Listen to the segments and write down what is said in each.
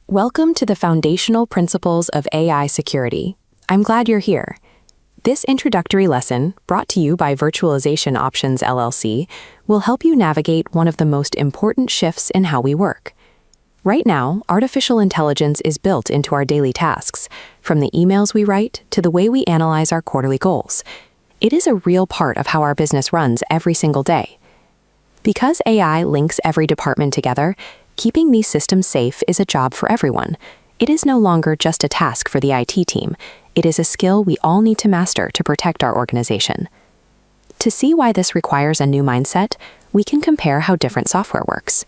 Welcome to the Foundational Principles of AI Security. I'm glad you're here. This introductory lesson, brought to you by Virtualization Options LLC, will help you navigate one of the most important shifts in how we work. Right now, artificial intelligence is built into our daily tasks, from the emails we write to the way we analyze our quarterly goals. It is a real part of how our business runs every single day. Because AI links every department together, keeping these systems safe is a job for everyone. It is no longer just a task for the IT team. It is a skill we all need to master to protect our organization. To see why this requires a new mindset, we can compare how different software works.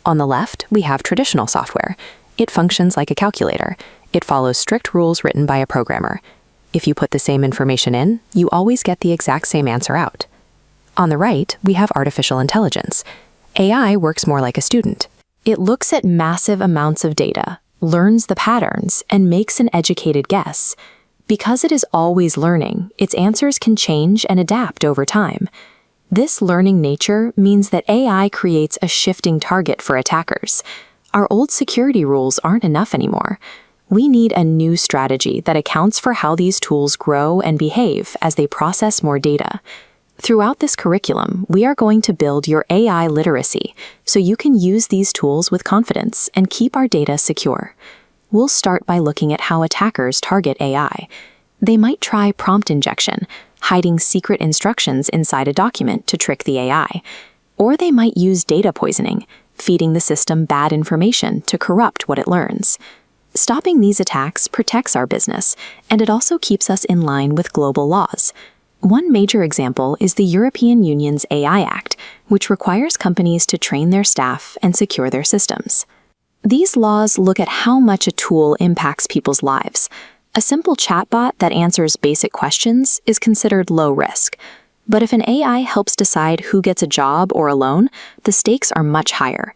On the left, we have traditional software. It functions like a calculator. It follows strict rules written by a programmer. If you put the same information in, you always get the exact same answer out. On the right, we have artificial intelligence. AI works more like a student. It looks at massive amounts of data, learns the patterns, and makes an educated guess. Because it is always learning, its answers can change and adapt over time. This learning nature means that AI creates a shifting target for attackers. Our old security rules aren't enough anymore. We need a new strategy that accounts for how these tools grow and behave as they process more data. Throughout this curriculum, we are going to build your AI literacy so you can use these tools with confidence and keep our data secure. We'll start by looking at how attackers target AI. They might try prompt injection, hiding secret instructions inside a document to trick the AI. Or they might use data poisoning, feeding the system bad information to corrupt what it learns. Stopping these attacks protects our business, and it also keeps us in line with global laws. One major example is the European Union's AI Act, which requires companies to train their staff and secure their systems. These laws look at how much a tool impacts people's lives. A simple chatbot that answers basic questions is considered low risk. But if an AI helps decide who gets a job or a loan, the stakes are much higher.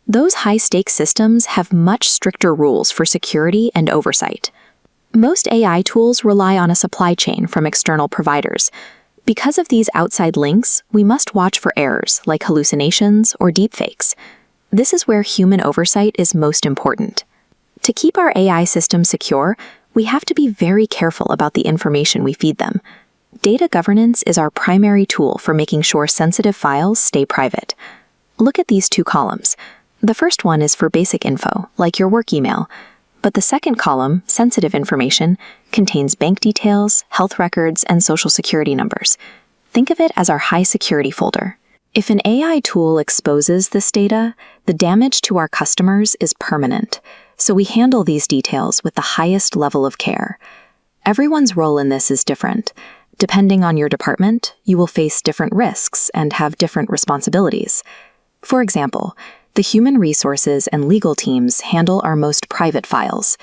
Those high-stakes systems have much stricter rules for security and oversight. Most AI tools rely on a supply chain from external providers. Because of these outside links, we must watch for errors like hallucinations or deepfakes. This is where human oversight is most important. To keep our AI systems secure, we have to be very careful about the information we feed them. Data governance is our primary tool for making sure sensitive files stay private. Look at these two columns. The first one is for basic info, like your work email. But the second column, sensitive information, contains bank details, health records, and social security numbers. Think of it as our high security folder. If an AI tool exposes this data, the damage to our customers is permanent. So we handle these details with the highest level of care. Everyone's role in this is different. Depending on your department, you will face different risks and have different responsibilities. For example, the human resources and legal teams handle our most private files.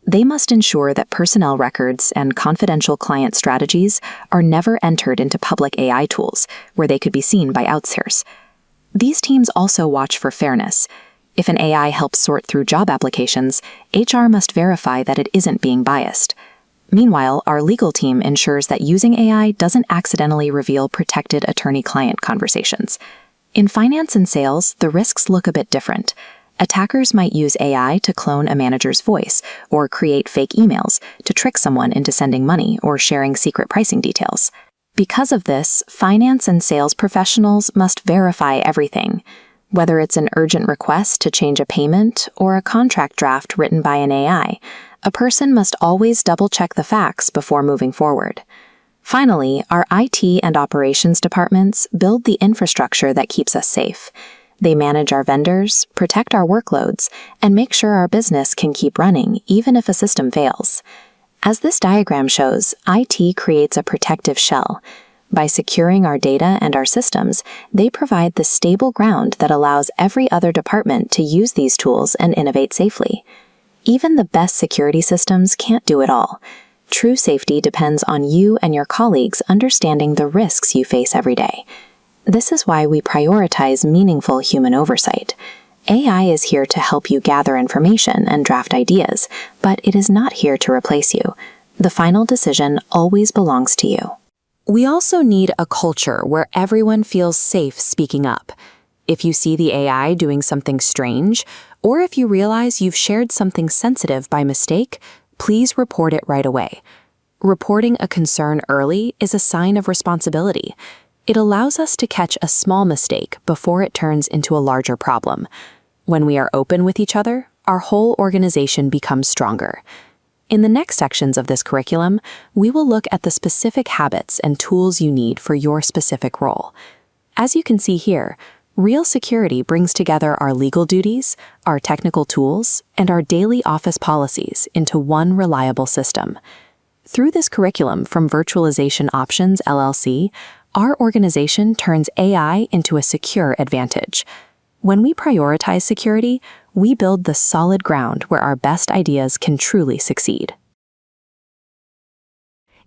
They must ensure that personnel records and confidential client strategies are never entered into public AI tools, where they could be seen by outsiders. These teams also watch for fairness. If an AI helps sort through job applications, HR must verify that it isn't being biased. Meanwhile, our legal team ensures that using AI doesn't accidentally reveal protected attorney-client conversations. In finance and sales, the risks look a bit different. Attackers might use AI to clone a manager's voice or create fake emails to trick someone into sending money or sharing secret pricing details. Because of this, finance and sales professionals must verify everything. Whether it's an urgent request to change a payment or a contract draft written by an AI, a person must always double-check the facts before moving forward. Finally, our IT and operations departments build the infrastructure that keeps us safe. They manage our vendors, protect our workloads, and make sure our business can keep running even if a system fails. As this diagram shows, IT creates a protective shell. By securing our data and our systems, they provide the stable ground that allows every other department to use these tools and innovate safely. Even the best security systems can't do it all. True safety depends on you and your colleagues understanding the risks you face every day. This is why we prioritize meaningful human oversight. AI is here to help you gather information and draft ideas, but it is not here to replace you. The final decision always belongs to you. We also need a culture where everyone feels safe speaking up. If you see the AI doing something strange, or if you realize you've shared something sensitive by mistake, please report it right away. Reporting a concern early is a sign of responsibility. It allows us to catch a small mistake before it turns into a larger problem. When we are open with each other, our whole organization becomes stronger. In the next sections of this curriculum, we will look at the specific habits and tools you need for your specific role. As you can see here, Real Security brings together our legal duties, our technical tools, and our daily office policies into one reliable system. Through this curriculum from Virtualization Options LLC, our organization turns AI into a secure advantage. When we prioritize security, we build the solid ground where our best ideas can truly succeed.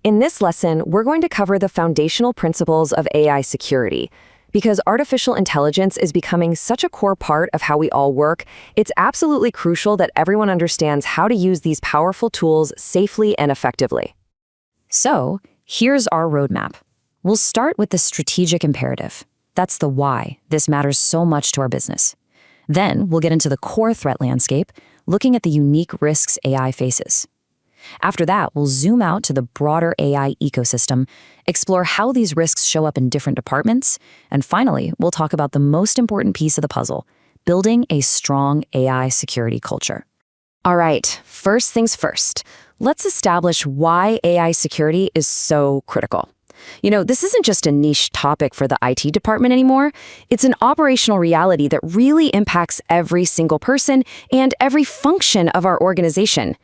In this lesson, we're going to cover the foundational principles of AI security. Because artificial intelligence is becoming such a core part of how we all work, it's absolutely crucial that everyone understands how to use these powerful tools safely and effectively. So, here's our roadmap. We'll start with the strategic imperative. That's the why this matters so much to our business. Then we'll get into the core threat landscape, looking at the unique risks AI faces. After that, we'll zoom out to the broader AI ecosystem, explore how these risks show up in different departments, and finally, we'll talk about the most important piece of the puzzle, building a strong AI security culture. All right, first things first. Let's establish why AI security is so critical. This isn't just a niche topic for the IT department anymore. It's an operational reality that really impacts every single person and every function of our organization.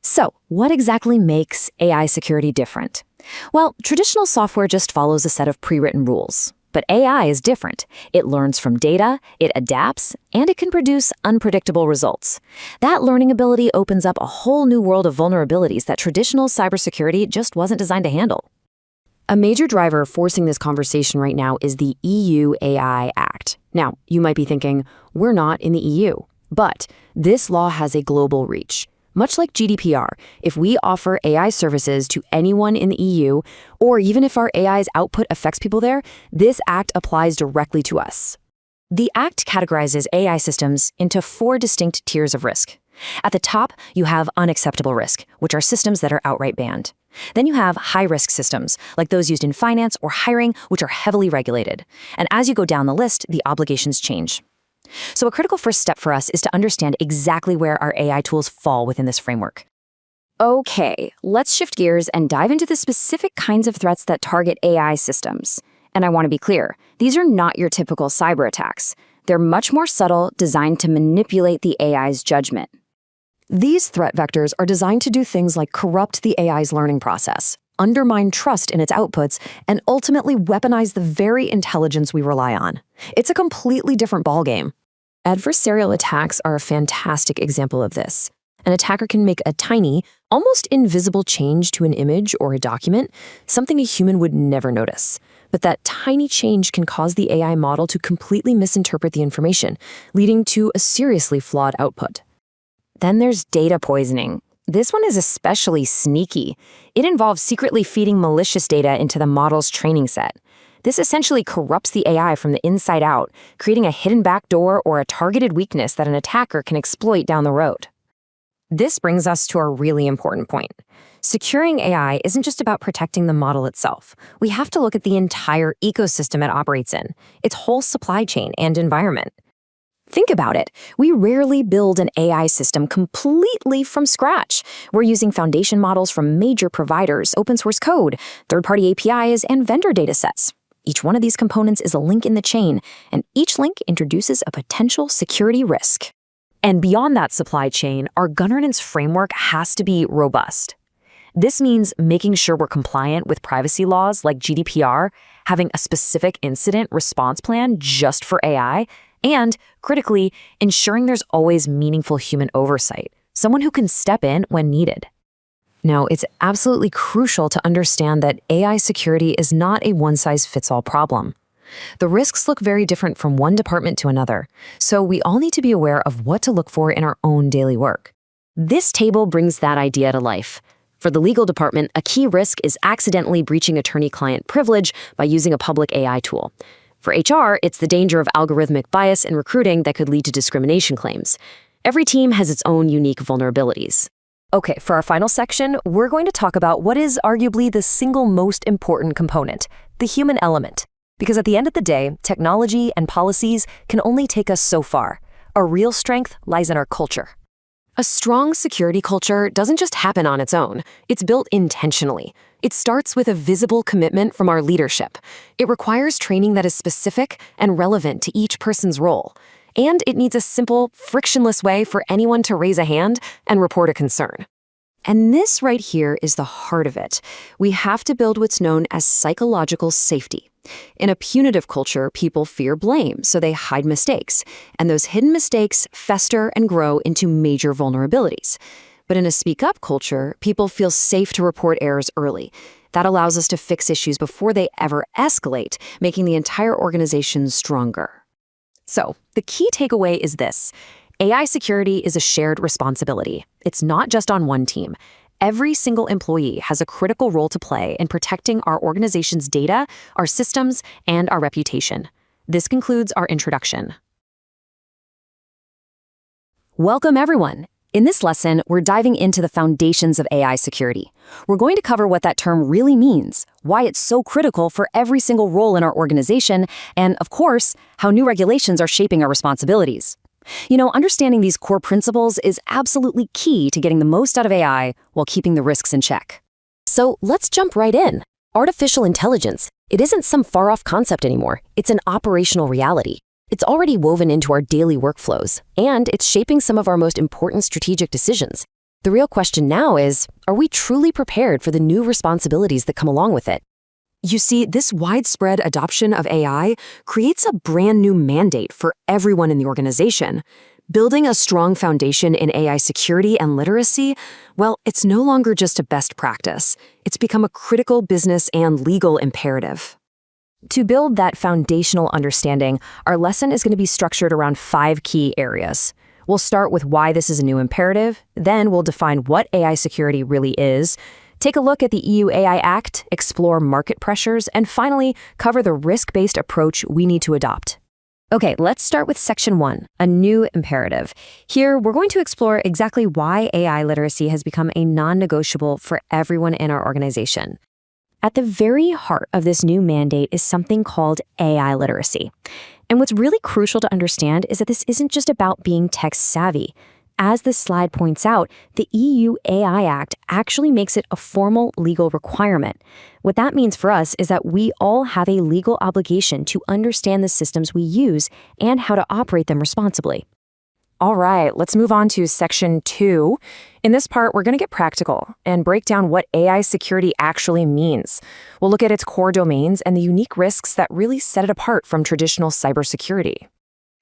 So, what exactly makes AI security different? Well, traditional software just follows a set of pre-written rules. But AI is different. It learns from data, it adapts, and it can produce unpredictable results. That learning ability opens up a whole new world of vulnerabilities that traditional cybersecurity just wasn't designed to handle. A major driver forcing this conversation right now is the EU AI Act. Now, you might be thinking, we're not in the EU. But this law has a global reach. Much like GDPR, if we offer AI services to anyone in the EU, or even if our AI's output affects people there, this act applies directly to us. The act categorizes AI systems into 4 distinct tiers of risk. At the top, you have unacceptable risk, which are systems that are outright banned. Then you have high-risk systems, like those used in finance or hiring, which are heavily regulated. And as you go down the list, the obligations change. So a critical first step for us is to understand exactly where our AI tools fall within this framework. Okay, let's shift gears and dive into the specific kinds of threats that target AI systems. And I want to be clear, these are not your typical cyber attacks. They're much more subtle, designed to manipulate the AI's judgment. These threat vectors are designed to do things like corrupt the AI's learning process, undermine trust in its outputs, and ultimately weaponize the very intelligence we rely on. It's a completely different ballgame. Adversarial attacks are a fantastic example of this. An attacker can make a tiny, almost invisible change to an image or a document, something a human would never notice. But that tiny change can cause the AI model to completely misinterpret the information, leading to a seriously flawed output. Then there's data poisoning. This one is especially sneaky. It involves secretly feeding malicious data into the model's training set. This essentially corrupts the AI from the inside out, creating a hidden backdoor or a targeted weakness that an attacker can exploit down the road. This brings us to a really important point. Securing AI isn't just about protecting the model itself. We have to look at the entire ecosystem it operates in, its whole supply chain and environment. Think about it. We rarely build an AI system completely from scratch. We're using foundation models from major providers, open source code, third-party APIs, and vendor datasets. Each one of these components is a link in the chain, and each link introduces a potential security risk. And beyond that supply chain, our governance framework has to be robust. This means making sure we're compliant with privacy laws like GDPR, having a specific incident response plan just for AI, and, critically, ensuring there's always meaningful human oversight, someone who can step in when needed. Now, it's absolutely crucial to understand that AI security is not a one-size-fits-all problem. The risks look very different from one department to another, so we all need to be aware of what to look for in our own daily work. This table brings that idea to life. For the legal department, a key risk is accidentally breaching attorney-client privilege by using a public AI tool. For HR, it's the danger of algorithmic bias in recruiting that could lead to discrimination claims. Every team has its own unique vulnerabilities. Okay, for our final section, we're going to talk about what is arguably the single most important component, the human element. Because at the end of the day, technology and policies can only take us so far. Our real strength lies in our culture. A strong security culture doesn't just happen on its own. It's built intentionally. It starts with a visible commitment from our leadership. It requires training that is specific and relevant to each person's role. And it needs a simple, frictionless way for anyone to raise a hand and report a concern. And this right here is the heart of it. We have to build what's known as psychological safety. In a punitive culture, people fear blame, so they hide mistakes. And those hidden mistakes fester and grow into major vulnerabilities. But in a speak-up culture, people feel safe to report errors early. That allows us to fix issues before they ever escalate, making the entire organization stronger. So, the key takeaway is this. AI security is a shared responsibility. It's not just on one team. Every single employee has a critical role to play in protecting our organization's data, our systems, and our reputation. This concludes our introduction. Welcome, everyone. In this lesson, we're diving into the foundations of AI security. We're going to cover what that term really means, why it's so critical for every single role in our organization, and, of course, how new regulations are shaping our responsibilities. Understanding these core principles is absolutely key to getting the most out of AI while keeping the risks in check. So let's jump right in. Artificial intelligence, it isn't some far-off concept anymore. It's an operational reality. It's already woven into our daily workflows, and it's shaping some of our most important strategic decisions. The real question now is, are we truly prepared for the new responsibilities that come along with it? You see, this widespread adoption of AI creates a brand new mandate for everyone in the organization. Building a strong foundation in AI security and literacy, well, it's no longer just a best practice. It's become a critical business and legal imperative. To build that foundational understanding, our lesson is going to be structured around 5 key areas. We'll start with why this is a new imperative, then we'll define what AI security really is, take a look at the EU AI Act, explore market pressures, and finally, cover the risk-based approach we need to adopt. Okay, let's start with Section 1, a new imperative. Here, we're going to explore exactly why AI literacy has become a non-negotiable for everyone in our organization. At the very heart of this new mandate is something called AI literacy. And what's really crucial to understand is that this isn't just about being tech-savvy. As this slide points out, the EU AI Act actually makes it a formal legal requirement. What that means for us is that we all have a legal obligation to understand the systems we use and how to operate them responsibly. All right, let's move on to Section 2. In this part, we're going to get practical and break down what AI security actually means. We'll look at its core domains and the unique risks that really set it apart from traditional cybersecurity.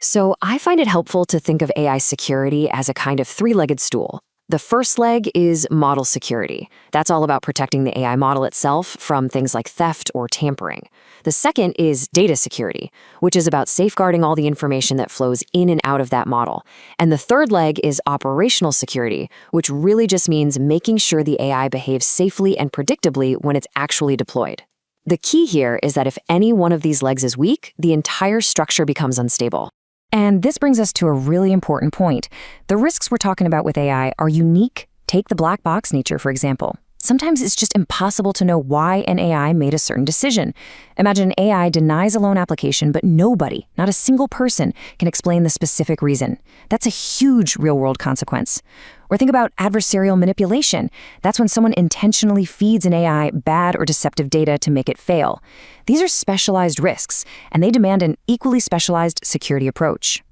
So I find it helpful to think of AI security as a kind of 3-legged stool. The first leg is model security. That's all about protecting the AI model itself from things like theft or tampering. The second is data security, which is about safeguarding all the information that flows in and out of that model. And the third leg is operational security, which really just means making sure the AI behaves safely and predictably when it's actually deployed. The key here is that if any one of these legs is weak, the entire structure becomes unstable. And this brings us to a really important point. The risks we're talking about with AI are unique. Take the black box nature, for example. Sometimes it's just impossible to know why an AI made a certain decision. Imagine an AI denies a loan application, but nobody, not a single person, can explain the specific reason. That's a huge real-world consequence. Or think about adversarial manipulation. That's when someone intentionally feeds an AI bad or deceptive data to make it fail. These are specialized risks, and they demand an equally specialized security approach.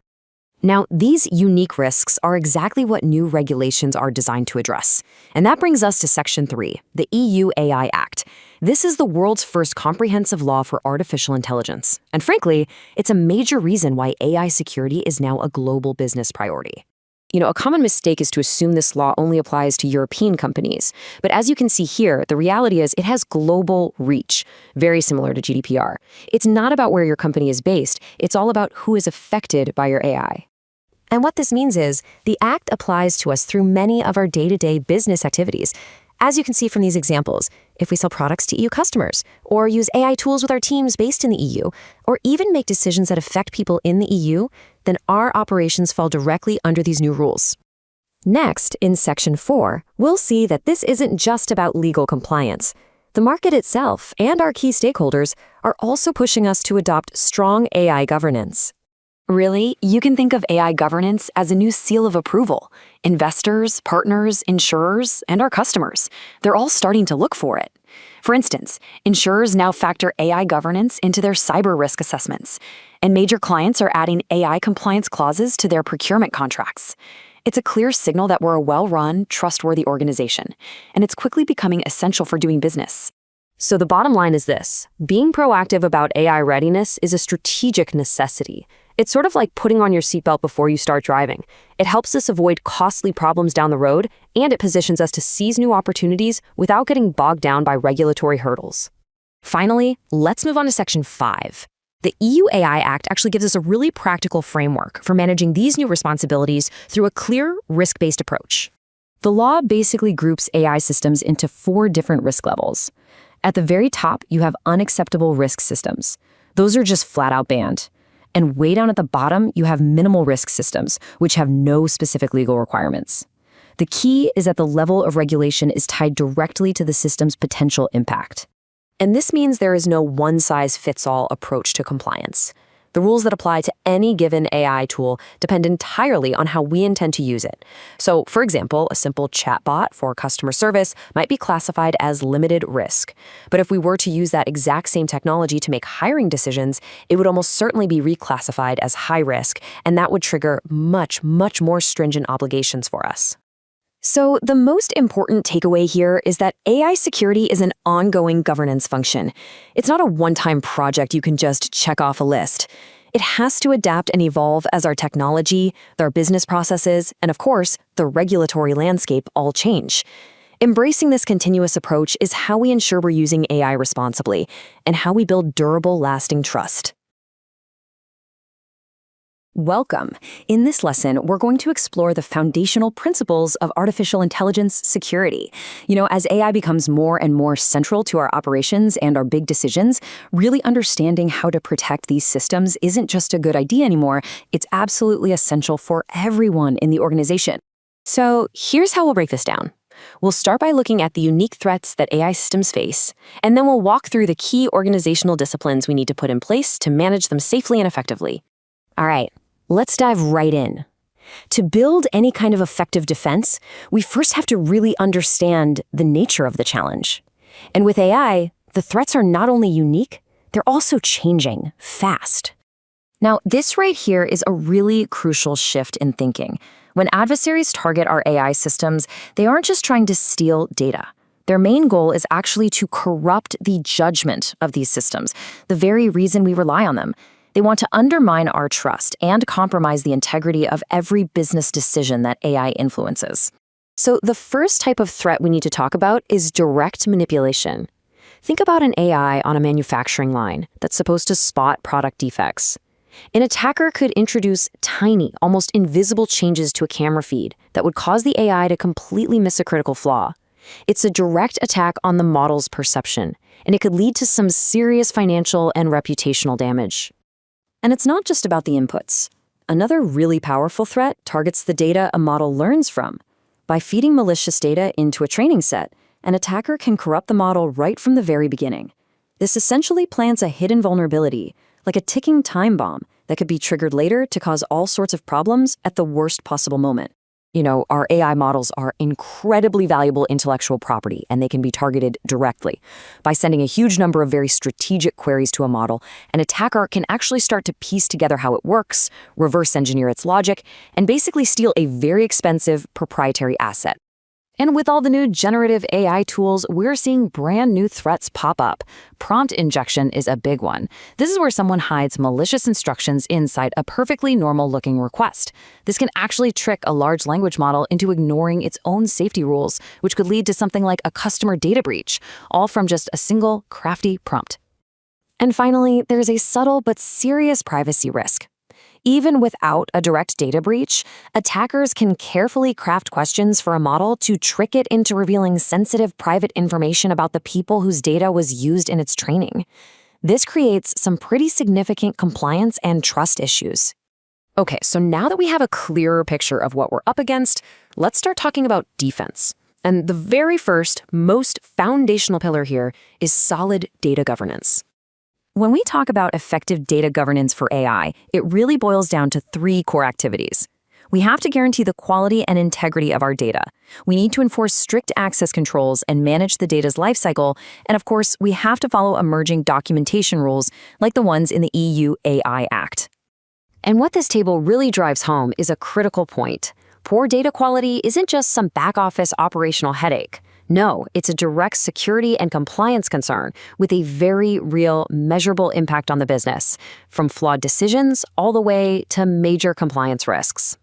Now, these unique risks are exactly what new regulations are designed to address. And that brings us to Section 3, the EU AI Act. This is the world's first comprehensive law for artificial intelligence. And frankly, it's a major reason why AI security is now a global business priority. A common mistake is to assume this law only applies to European companies. But as you can see here, the reality is it has global reach, very similar to GDPR. It's not about where your company is based. It's all about who is affected by your AI. And what this means is the Act applies to us through many of our day-to-day business activities. As you can see from these examples, if we sell products to EU customers, or use AI tools with our teams based in the EU, or even make decisions that affect people in the EU, then our operations fall directly under these new rules. Next, in Section 4, we'll see that this isn't just about legal compliance. The market itself and our key stakeholders are also pushing us to adopt strong AI governance. Really, you can think of AI governance as a new seal of approval. Investors, partners, insurers, and our customers, they're all starting to look for it. For instance, insurers now factor AI governance into their cyber risk assessments, and major clients are adding AI compliance clauses to their procurement contracts. It's a clear signal that we're a well-run, trustworthy organization, and it's quickly becoming essential for doing business. So the bottom line is this: being proactive about AI readiness is a strategic necessity. It's sort of like putting on your seatbelt before you start driving. It helps us avoid costly problems down the road, and it positions us to seize new opportunities without getting bogged down by regulatory hurdles. Finally, let's move on to Section 5. The EU AI Act actually gives us a really practical framework for managing these new responsibilities through a clear, risk-based approach. The law basically groups AI systems into 4 different risk levels. At the very top, you have unacceptable risk systems. Those are just flat-out banned. And way down at the bottom, you have minimal risk systems, which have no specific legal requirements. The key is that the level of regulation is tied directly to the system's potential impact. And this means there is no one-size-fits-all approach to compliance. The rules that apply to any given AI tool depend entirely on how we intend to use it. So, for example, a simple chatbot for customer service might be classified as limited risk. But if we were to use that exact same technology to make hiring decisions, it would almost certainly be reclassified as high risk, and that would trigger much more stringent obligations for us. So the most important takeaway here is that AI security is an ongoing governance function. It's not a one-time project you can just check off a list. It has to adapt and evolve as our technology, our business processes, and of course, the regulatory landscape all change. Embracing this continuous approach is how we ensure we're using AI responsibly and how we build durable, lasting trust. Welcome. In this lesson, we're going to explore the foundational principles of artificial intelligence security. As AI becomes more and more central to our operations and our big decisions, really understanding how to protect these systems isn't just a good idea anymore. It's absolutely essential for everyone in the organization. So here's how we'll break this down. We'll start by looking at the unique threats that AI systems face, and then we'll walk through the key organizational disciplines we need to put in place to manage them safely and effectively. All right. Let's dive right in. To build any kind of effective defense, we first have to really understand the nature of the challenge. And with AI, the threats are not only unique, they're also changing fast. Now, this right here is a really crucial shift in thinking. When adversaries target our AI systems, they aren't just trying to steal data. Their main goal is actually to corrupt the judgment of these systems, the very reason we rely on them. They want to undermine our trust and compromise the integrity of every business decision that AI influences. So the first type of threat we need to talk about is direct manipulation. Think about an AI on a manufacturing line that's supposed to spot product defects. An attacker could introduce tiny, almost invisible changes to a camera feed that would cause the AI to completely miss a critical flaw. It's a direct attack on the model's perception, and it could lead to some serious financial and reputational damage. And it's not just about the inputs. Another really powerful threat targets the data a model learns from. By feeding malicious data into a training set, an attacker can corrupt the model right from the very beginning. This essentially plants a hidden vulnerability, like a ticking time bomb, that could be triggered later to cause all sorts of problems at the worst possible moment. Our AI models are incredibly valuable intellectual property, and they can be targeted directly. By sending a huge number of very strategic queries to a model, an attacker can actually start to piece together how it works, reverse engineer its logic, and basically steal a very expensive proprietary asset. And with all the new generative AI tools, we're seeing brand new threats pop up. Prompt injection is a big one. This is where someone hides malicious instructions inside a perfectly normal-looking request. This can actually trick a large language model into ignoring its own safety rules, which could lead to something like a customer data breach, all from just a single crafty prompt. And finally, there's a subtle but serious privacy risk. Even without a direct data breach, attackers can carefully craft questions for a model to trick it into revealing sensitive private information about the people whose data was used in its training. This creates some pretty significant compliance and trust issues. Okay, so now that we have a clearer picture of what we're up against, let's start talking about defense. And the very first, most foundational pillar here is solid data governance. When we talk about effective data governance for AI, it really boils down to 3 core activities. We have to guarantee the quality and integrity of our data. We need to enforce strict access controls and manage the data's lifecycle. And of course, we have to follow emerging documentation rules like the ones in the EU AI Act. And what this table really drives home is a critical point. Poor data quality isn't just some back-office operational headache. No, it's a direct security and compliance concern with a very real, measurable impact on the business, from flawed decisions all the way to major compliance risks.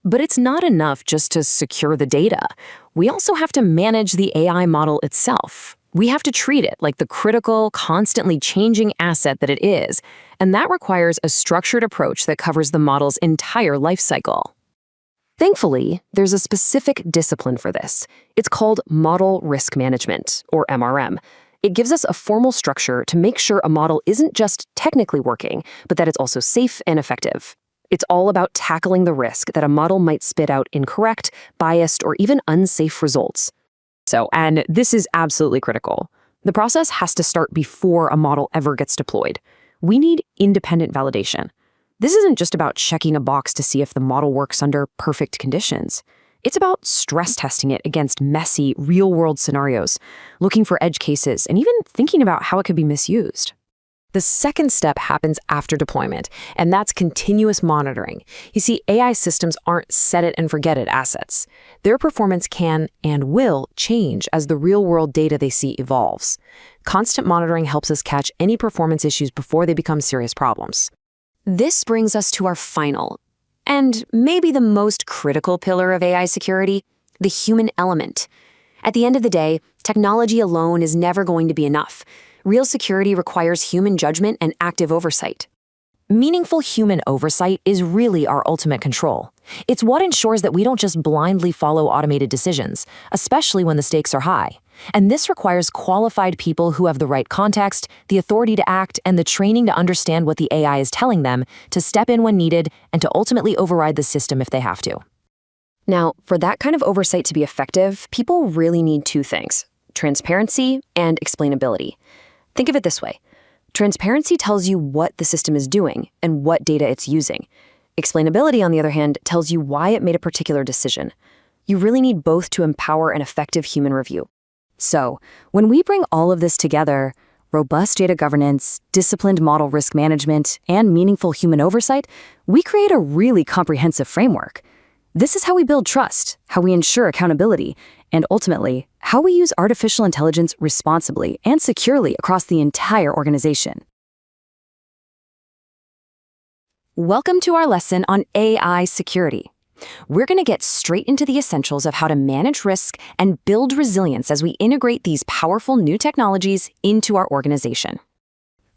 But it's not enough just to secure the data. We also have to manage the AI model itself. We have to treat it like the critical, constantly changing asset that it is, and that requires a structured approach that covers the model's entire life cycle. Thankfully, there's a specific discipline for this. It's called Model Risk Management, or MRM. It gives us a formal structure to make sure a model isn't just technically working, but that it's also safe and effective. It's all about tackling the risk that a model might spit out incorrect, biased, or even unsafe results. And this is absolutely critical. The process has to start before a model ever gets deployed. We need independent validation. This isn't just about checking a box to see if the model works under perfect conditions. It's about stress testing it against messy, real-world scenarios, looking for edge cases, and even thinking about how it could be misused. The second step happens after deployment, and that's continuous monitoring. You see, AI systems aren't set-it-and-forget-it assets. Their performance can and will change as the real-world data they see evolves. Constant monitoring helps us catch any performance issues before they become serious problems. This brings us to our final, and maybe the most critical pillar of AI security, the human element. At the end of the day, technology alone is never going to be enough. Real security requires human judgment and active oversight. Meaningful human oversight is really our ultimate control. It's what ensures that we don't just blindly follow automated decisions, especially when the stakes are high. And this requires qualified people who have the right context, the authority to act, and the training to understand what the AI is telling them, to step in when needed, and to ultimately override the system if they have to. Now, for that kind of oversight to be effective, people really need 2 things: transparency and explainability. Think of it this way. Transparency tells you what the system is doing and what data it's using. Explainability, on the other hand, tells you why it made a particular decision. You really need both to empower an effective human review. So, when we bring all of this together, robust data governance, disciplined model risk management, and meaningful human oversight, we create a really comprehensive framework. This is how we build trust, how we ensure accountability, and ultimately, how we use artificial intelligence responsibly and securely across the entire organization. Welcome to our lesson on AI security. We're going to get straight into the essentials of how to manage risk and build resilience as we integrate these powerful new technologies into our organization.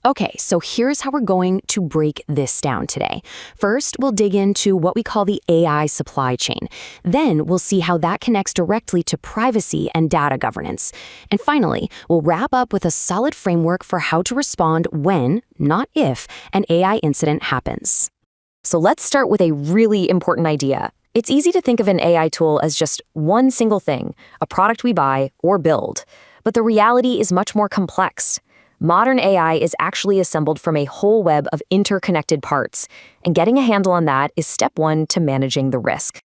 Okay, so here's how we're going to break this down today. First, we'll dig into what we call the AI supply chain. Then we'll see how that connects directly to privacy and data governance. And finally, we'll wrap up with a solid framework for how to respond when, not if, an AI incident happens. So let's start with a really important idea. It's easy to think of an AI tool as just one single thing, a product we buy or build. But the reality is much more complex. Modern AI is actually assembled from a whole web of interconnected parts, and getting a handle on that is step 1 to managing the risk.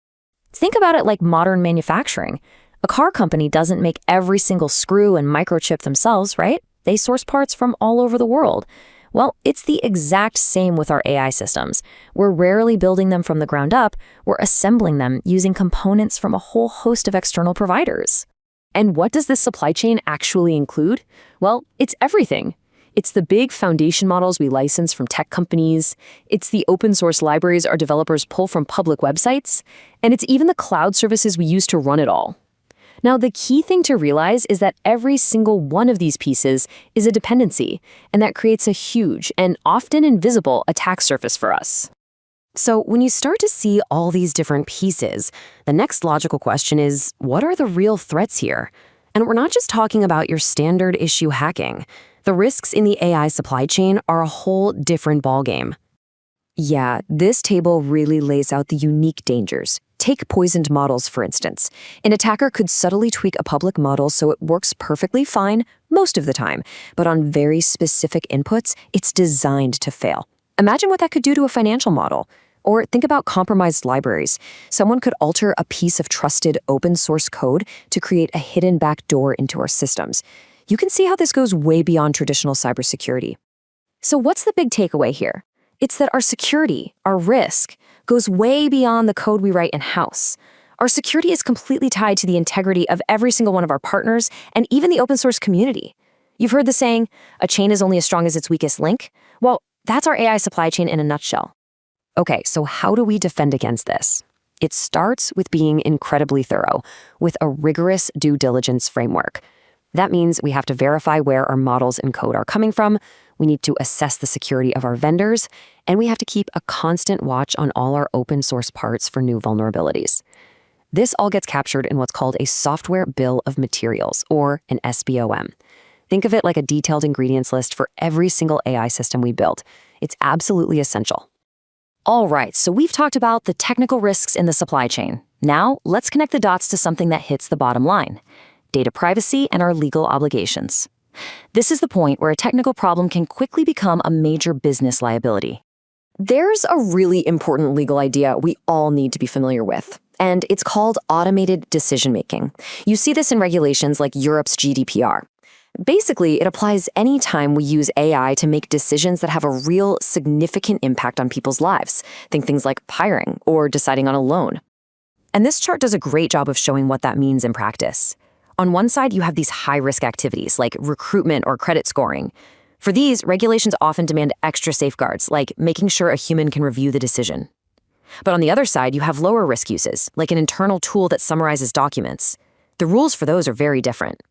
Think about it like modern manufacturing. A car company doesn't make every single screw and microchip themselves, right? They source parts from all over the world. Well, it's the exact same with our AI systems. We're rarely building them from the ground up, we're assembling them using components from a whole host of external providers. And what does this supply chain actually include? Well, it's everything. It's the big foundation models we license from tech companies. It's the open source libraries our developers pull from public websites. And it's even the cloud services we use to run it all. Now, the key thing to realize is that every single one of these pieces is a dependency, and that creates a huge and often invisible attack surface for us. So when you start to see all these different pieces, the next logical question is, what are the real threats here? And we're not just talking about your standard issue hacking. The risks in the AI supply chain are a whole different ballgame. Yeah, this table really lays out the unique dangers. Take poisoned models, for instance. An attacker could subtly tweak a public model so it works perfectly fine most of the time, but on very specific inputs, it's designed to fail. Imagine what that could do to a financial model. Or think about compromised libraries. Someone could alter a piece of trusted open source code to create a hidden backdoor into our systems. You can see how this goes way beyond traditional cybersecurity. So what's the big takeaway here? It's that our security, our risk, goes way beyond the code we write in-house. Our security is completely tied to the integrity of every single one of our partners and even the open source community. You've heard the saying, a chain is only as strong as its weakest link? Well, that's our AI supply chain in a nutshell. Okay, so how do we defend against this? It starts with being incredibly thorough, with a rigorous due diligence framework. That means we have to verify where our models and code are coming from, we need to assess the security of our vendors, and we have to keep a constant watch on all our open source parts for new vulnerabilities. This all gets captured in what's called a software bill of materials, or an SBOM. Think of it like a detailed ingredients list for every single AI system we build. It's absolutely essential. All right, so we've talked about the technical risks in the supply chain. Now, let's connect the dots to something that hits the bottom line: data privacy and our legal obligations. This is the point where a technical problem can quickly become a major business liability. There's a really important legal idea we all need to be familiar with, and it's called automated decision-making. You see this in regulations like Europe's GDPR. Basically, it applies anytime we use AI to make decisions that have a real significant impact on people's lives. Think things like hiring or deciding on a loan. And this chart does a great job of showing what that means in practice. On one side, you have these high-risk activities like recruitment or credit scoring. For these, regulations often demand extra safeguards, like making sure a human can review the decision. But on the other side, you have lower-risk uses, like an internal tool that summarizes documents. The rules for those are very different.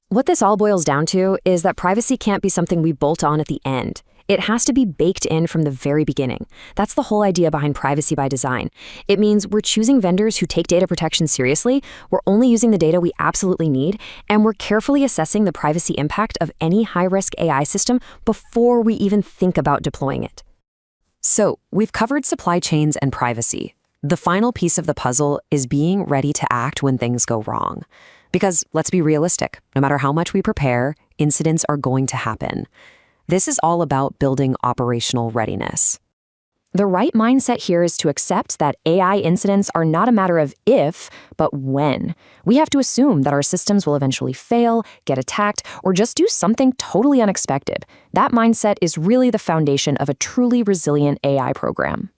What this all boils down to is that privacy can't be something we bolt on at the end. It has to be baked in from the very beginning. That's the whole idea behind privacy by design. It means we're choosing vendors who take data protection seriously, we're only using the data we absolutely need, and we're carefully assessing the privacy impact of any high-risk AI system before we even think about deploying it. So, we've covered supply chains and privacy. The final piece of the puzzle is being ready to act when things go wrong. Because, let's be realistic, no matter how much we prepare, incidents are going to happen. This is all about building operational readiness. The right mindset here is to accept that AI incidents are not a matter of if, but when. We have to assume that our systems will eventually fail, get attacked, or just do something totally unexpected. That mindset is really the foundation of a truly resilient AI program.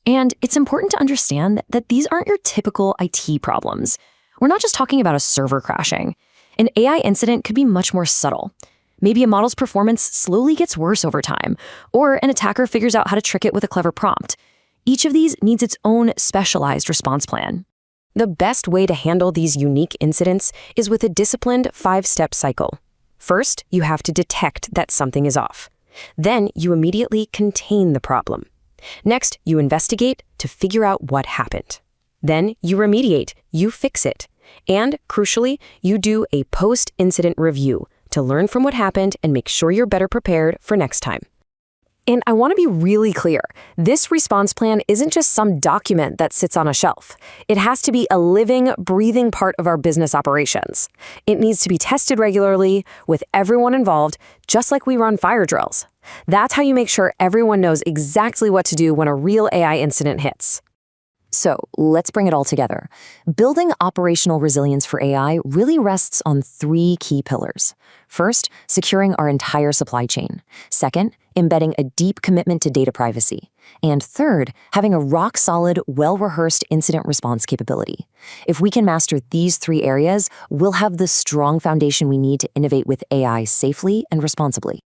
And it's important to understand that these aren't your typical IT problems. We're not just talking about a server crashing. An AI incident could be much more subtle. Maybe a model's performance slowly gets worse over time, or an attacker figures out how to trick it with a clever prompt. Each of these needs its own specialized response plan. The best way to handle these unique incidents is with a disciplined 5-step cycle. First, you have to detect that something is off. Then, you immediately contain the problem. Next, you investigate to figure out what happened. Then, you remediate, you fix it. And, crucially, you do a post-incident review to learn from what happened and make sure you're better prepared for next time. And I want to be really clear, this response plan isn't just some document that sits on a shelf. It has to be a living, breathing part of our business operations. It needs to be tested regularly with everyone involved, just like we run fire drills. That's how you make sure everyone knows exactly what to do when a real AI incident hits. So let's bring it all together. Building operational resilience for AI really rests on 3 key pillars. First, securing our entire supply chain. Second, embedding a deep commitment to data privacy. And third, having a rock-solid, well-rehearsed incident response capability. If we can master these 3 areas, we'll have the strong foundation we need to innovate with AI safely and responsibly.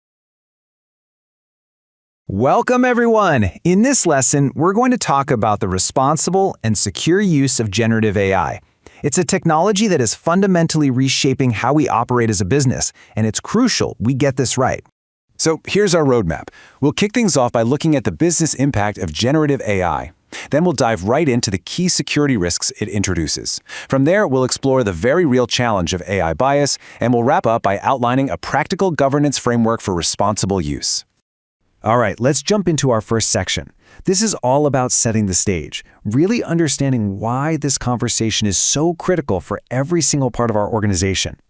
Welcome, everyone. In this lesson, we're going to talk about the responsible and secure use of generative AI. It's a technology that is fundamentally reshaping how we operate as a business, and it's crucial we get this right. So here's our roadmap. We'll kick things off by looking at the business impact of generative AI. Then we'll dive right into the key security risks it introduces. From there, we'll explore the very real challenge of AI bias, and we'll wrap up by outlining a practical governance framework for responsible use. All right, let's jump into our first section. This is all about setting the stage, really understanding why this conversation is so critical for every single part of our organization.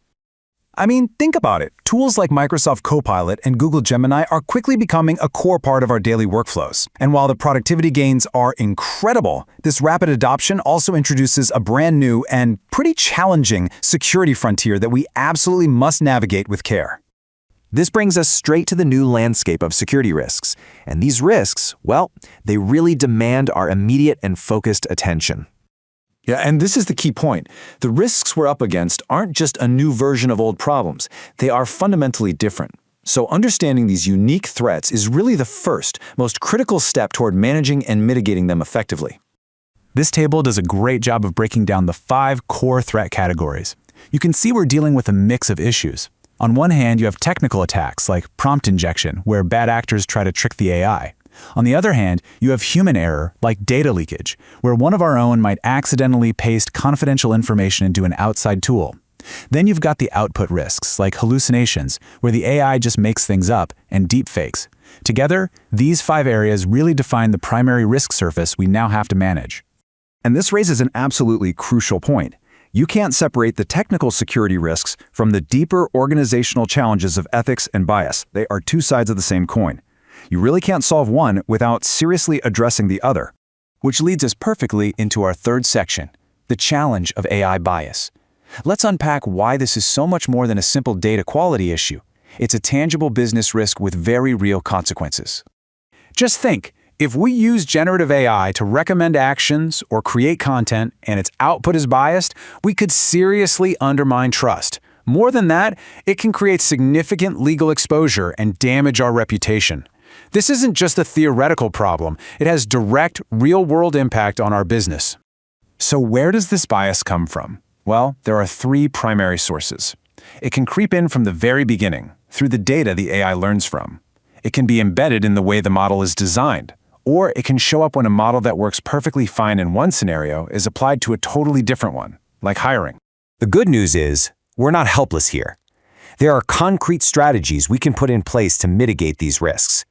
I mean, think about it. Tools like Microsoft Copilot and Google Gemini are quickly becoming a core part of our daily workflows. And while the productivity gains are incredible, this rapid adoption also introduces a brand new and pretty challenging security frontier that we absolutely must navigate with care. This brings us straight to the new landscape of security risks. And these risks, well, they really demand our immediate and focused attention. Yeah, and this is the key point. The risks we're up against aren't just a new version of old problems. They are fundamentally different. So understanding these unique threats is really the first, most critical step toward managing and mitigating them effectively. This table does a great job of breaking down the 5 core threat categories. You can see we're dealing with a mix of issues. On one hand, you have technical attacks like prompt injection, where bad actors try to trick the AI. On the other hand, you have human error, like data leakage, where one of our own might accidentally paste confidential information into an outside tool. Then you've got the output risks, like hallucinations, where the AI just makes things up, and deepfakes. Together, these 5 areas really define the primary risk surface we now have to manage. And this raises an absolutely crucial point. You can't separate the technical security risks from the deeper organizational challenges of ethics and bias. They are 2 sides of the same coin. You really can't solve one without seriously addressing the other. Which leads us perfectly into our third section, the challenge of AI bias. Let's unpack why this is so much more than a simple data quality issue. It's a tangible business risk with very real consequences. Just think, if we use generative AI to recommend actions or create content and its output is biased, we could seriously undermine trust. More than that, it can create significant legal exposure and damage our reputation. This isn't just a theoretical problem, it has direct, real-world impact on our business. So where does this bias come from? Well, there are 3 primary sources. It can creep in from the very beginning, through the data the AI learns from. It can be embedded in the way the model is designed, or it can show up when a model that works perfectly fine in one scenario is applied to a totally different one, like hiring. The good news is, we're not helpless here. There are concrete strategies we can put in place to mitigate these risks.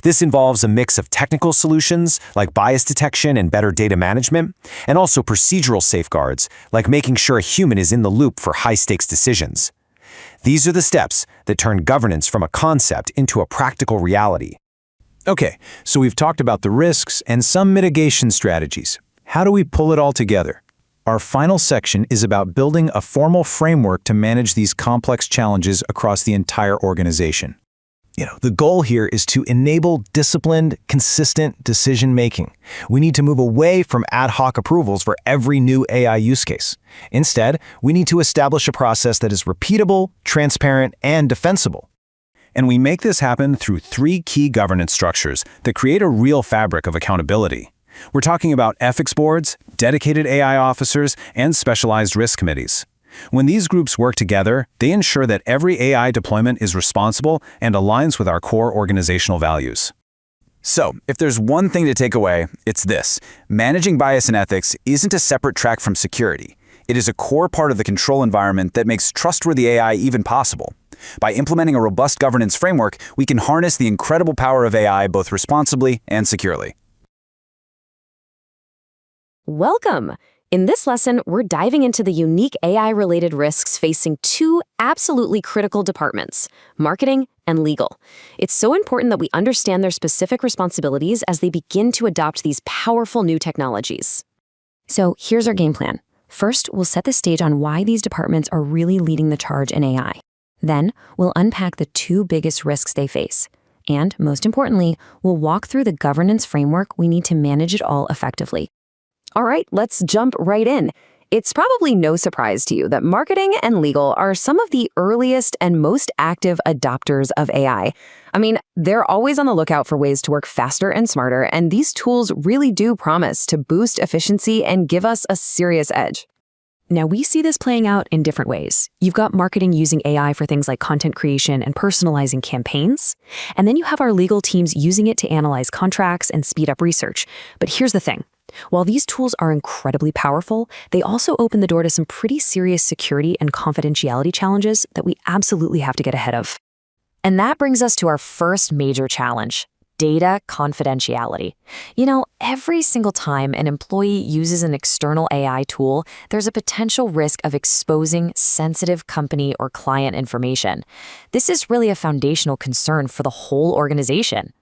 This involves a mix of technical solutions, like bias detection and better data management, and also procedural safeguards, like making sure a human is in the loop for high-stakes decisions. These are the steps that turn governance from a concept into a practical reality. Okay, so we've talked about the risks and some mitigation strategies. How do we pull it all together? Our final section is about building a formal framework to manage these complex challenges across the entire organization. The goal here is to enable disciplined, consistent decision-making. We need to move away from ad hoc approvals for every new AI use case. Instead, we need to establish a process that is repeatable, transparent, and defensible. And we make this happen through 3 key governance structures that create a real fabric of accountability. We're talking about ethics boards, dedicated AI officers, and specialized risk committees. When these groups work together, they ensure that every AI deployment is responsible and aligns with our core organizational values. So, if there's one thing to take away, it's this. Managing bias and ethics isn't a separate track from security. It is a core part of the control environment that makes trustworthy AI even possible. By implementing a robust governance framework, we can harness the incredible power of AI both responsibly and securely. Welcome! In this lesson, we're diving into the unique AI-related risks facing 2 absolutely critical departments, marketing and legal. It's so important that we understand their specific responsibilities as they begin to adopt these powerful new technologies. So here's our game plan. First, we'll set the stage on why these departments are really leading the charge in AI. Then, we'll unpack the 2 biggest risks they face. And, most importantly, we'll walk through the governance framework we need to manage it all effectively. All right, let's jump right in. It's probably no surprise to you that marketing and legal are some of the earliest and most active adopters of AI. I mean, they're always on the lookout for ways to work faster and smarter, and these tools really do promise to boost efficiency and give us a serious edge. Now, we see this playing out in different ways. You've got marketing using AI for things like content creation and personalizing campaigns. And then you have our legal teams using it to analyze contracts and speed up research. But here's the thing. While these tools are incredibly powerful, they also open the door to some pretty serious security and confidentiality challenges that we absolutely have to get ahead of. And that brings us to our first major challenge: data confidentiality. Every single time an employee uses an external AI tool, there's a potential risk of exposing sensitive company or client information. This is really a foundational concern for the whole organization.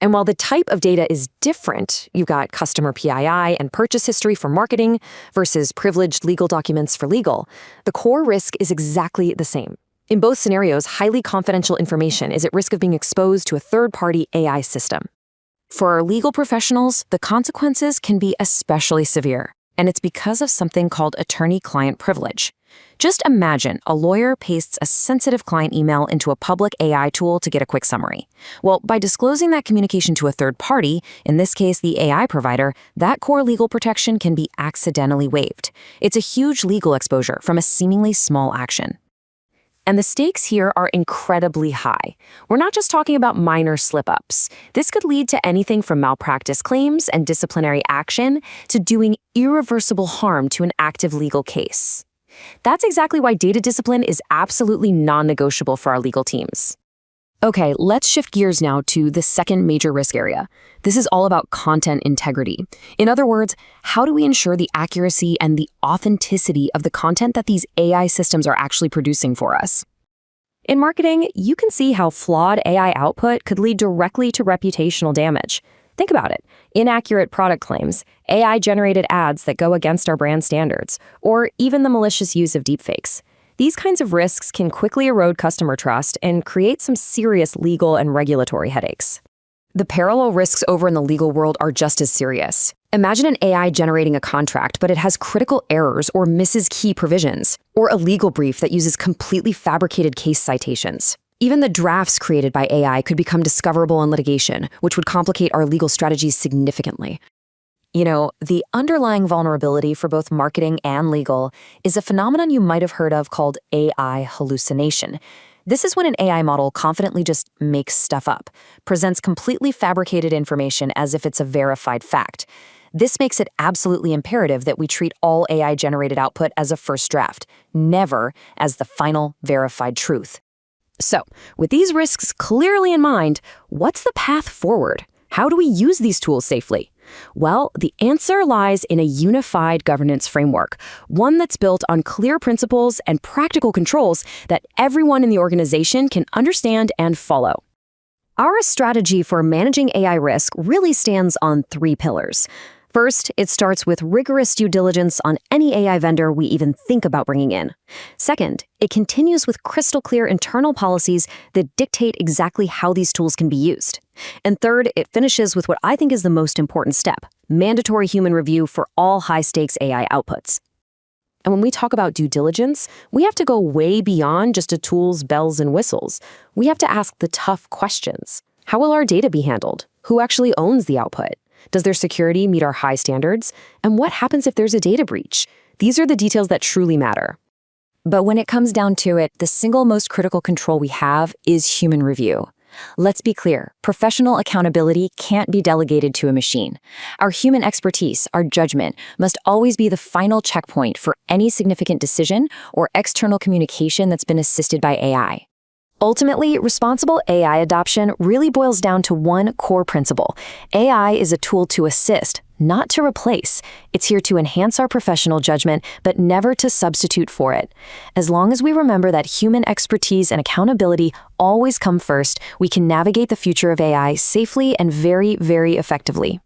And while the type of data is different, you've got customer PII and purchase history for marketing versus privileged legal documents for legal, the core risk is exactly the same. In both scenarios, highly confidential information is at risk of being exposed to a third-party AI system. For our legal professionals, the consequences can be especially severe, and it's because of something called attorney-client privilege. Just imagine a lawyer pastes a sensitive client email into a public AI tool to get a quick summary. Well, by disclosing that communication to a third party, in this case the AI provider, that core legal protection can be accidentally waived. It's a huge legal exposure from a seemingly small action. And the stakes here are incredibly high. We're not just talking about minor slip-ups. This could lead to anything from malpractice claims and disciplinary action to doing irreversible harm to an active legal case. That's exactly why data discipline is absolutely non-negotiable for our legal teams. Okay, let's shift gears now to the second major risk area. This is all about content integrity. In other words, how do we ensure the accuracy and the authenticity of the content that these AI systems are actually producing for us? In marketing, you can see how flawed AI output could lead directly to reputational damage. Think about it. Inaccurate product claims, AI-generated ads that go against our brand standards, or even the malicious use of deepfakes. These kinds of risks can quickly erode customer trust and create some serious legal and regulatory headaches. The parallel risks over in the legal world are just as serious. Imagine an AI generating a contract, but it has critical errors or misses key provisions, or a legal brief that uses completely fabricated case citations. Even the drafts created by AI could become discoverable in litigation, which would complicate our legal strategies significantly. The underlying vulnerability for both marketing and legal is a phenomenon you might have heard of called AI hallucination. This is when an AI model confidently just makes stuff up, presents completely fabricated information as if it's a verified fact. This makes it absolutely imperative that we treat all AI-generated output as a first draft, never as the final verified truth. So, with these risks clearly in mind, what's the path forward? How do we use these tools safely? Well, the answer lies in a unified governance framework, one that's built on clear principles and practical controls that everyone in the organization can understand and follow. Our strategy for managing AI risk really stands on 3 pillars. First, it starts with rigorous due diligence on any AI vendor we even think about bringing in. Second, it continues with crystal clear internal policies that dictate exactly how these tools can be used. And third, it finishes with what I think is the most important step: mandatory human review for all high-stakes AI outputs. And when we talk about due diligence, we have to go way beyond just a tool's bells and whistles. We have to ask the tough questions. How will our data be handled? Who actually owns the output? Does their security meet our high standards? And what happens if there's a data breach? These are the details that truly matter. But when it comes down to it, the single most critical control we have is human review. Let's be clear, professional accountability can't be delegated to a machine. Our human expertise, our judgment, must always be the final checkpoint for any significant decision or external communication that's been assisted by AI. Ultimately, responsible AI adoption really boils down to one core principle. AI is a tool to assist, not to replace. It's here to enhance our professional judgment, but never to substitute for it. As long as we remember that human expertise and accountability always come first, we can navigate the future of AI safely and very, very effectively.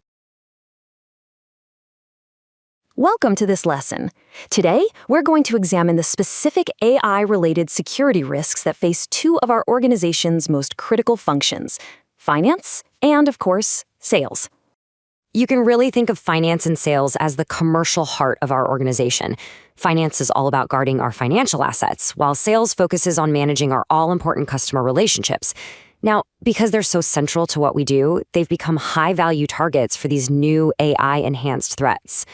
Welcome to this lesson. Today, we're going to examine the specific AI-related security risks that face 2 of our organization's most critical functions: finance and, of course, sales. You can really think of finance and sales as the commercial heart of our organization. Finance is all about guarding our financial assets, while sales focuses on managing our all-important customer relationships. Now, because they're so central to what we do, they've become high-value targets for these new AI-enhanced threats.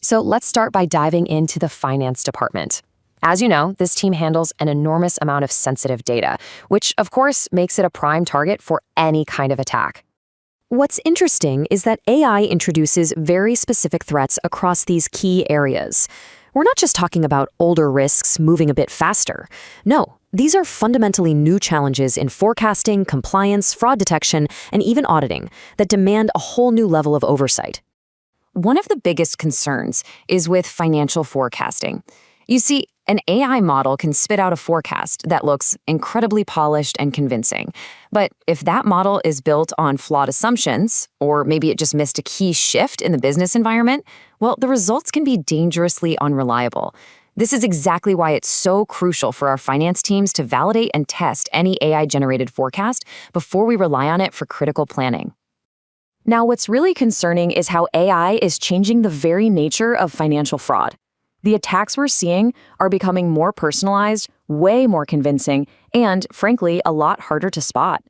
So let's start by diving into the finance department. As you know, this team handles an enormous amount of sensitive data, which of course makes it a prime target for any kind of attack. What's interesting is that AI introduces very specific threats across these key areas. We're not just talking about older risks moving a bit faster. No, these are fundamentally new challenges in forecasting, compliance, fraud detection, and even auditing that demand a whole new level of oversight. One of the biggest concerns is with financial forecasting. You see, an AI model can spit out a forecast that looks incredibly polished and convincing. But if that model is built on flawed assumptions, or maybe it just missed a key shift in the business environment, well, the results can be dangerously unreliable. This is exactly why it's so crucial for our finance teams to validate and test any AI-generated forecast before we rely on it for critical planning. Now, what's really concerning is how AI is changing the very nature of financial fraud. The attacks we're seeing are becoming more personalized, way more convincing, and, frankly, a lot harder to spot.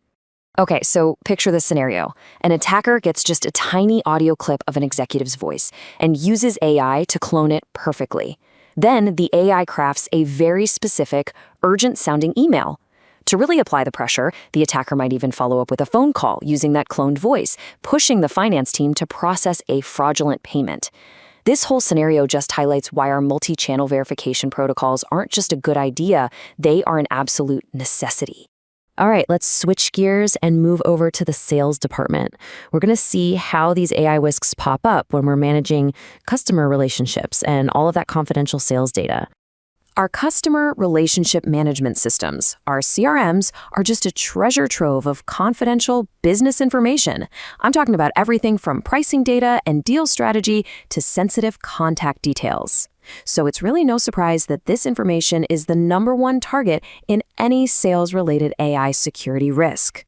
Okay, so picture this scenario. An attacker gets just a tiny audio clip of an executive's voice and uses AI to clone it perfectly. Then the AI crafts a very specific, urgent-sounding email. To really apply the pressure, the attacker might even follow up with a phone call using that cloned voice, pushing the finance team to process a fraudulent payment. This whole scenario just highlights why our multi-channel verification protocols aren't just a good idea, they are an absolute necessity. All right, let's switch gears and move over to the sales department. We're going to see how these AI risks pop up when we're managing customer relationships and all of that confidential sales data. Our customer relationship management systems, our CRMs, are just a treasure trove of confidential business information. I'm talking about everything from pricing data and deal strategy to sensitive contact details. So it's really no surprise that this information is the #1 target in any sales-related AI security risk.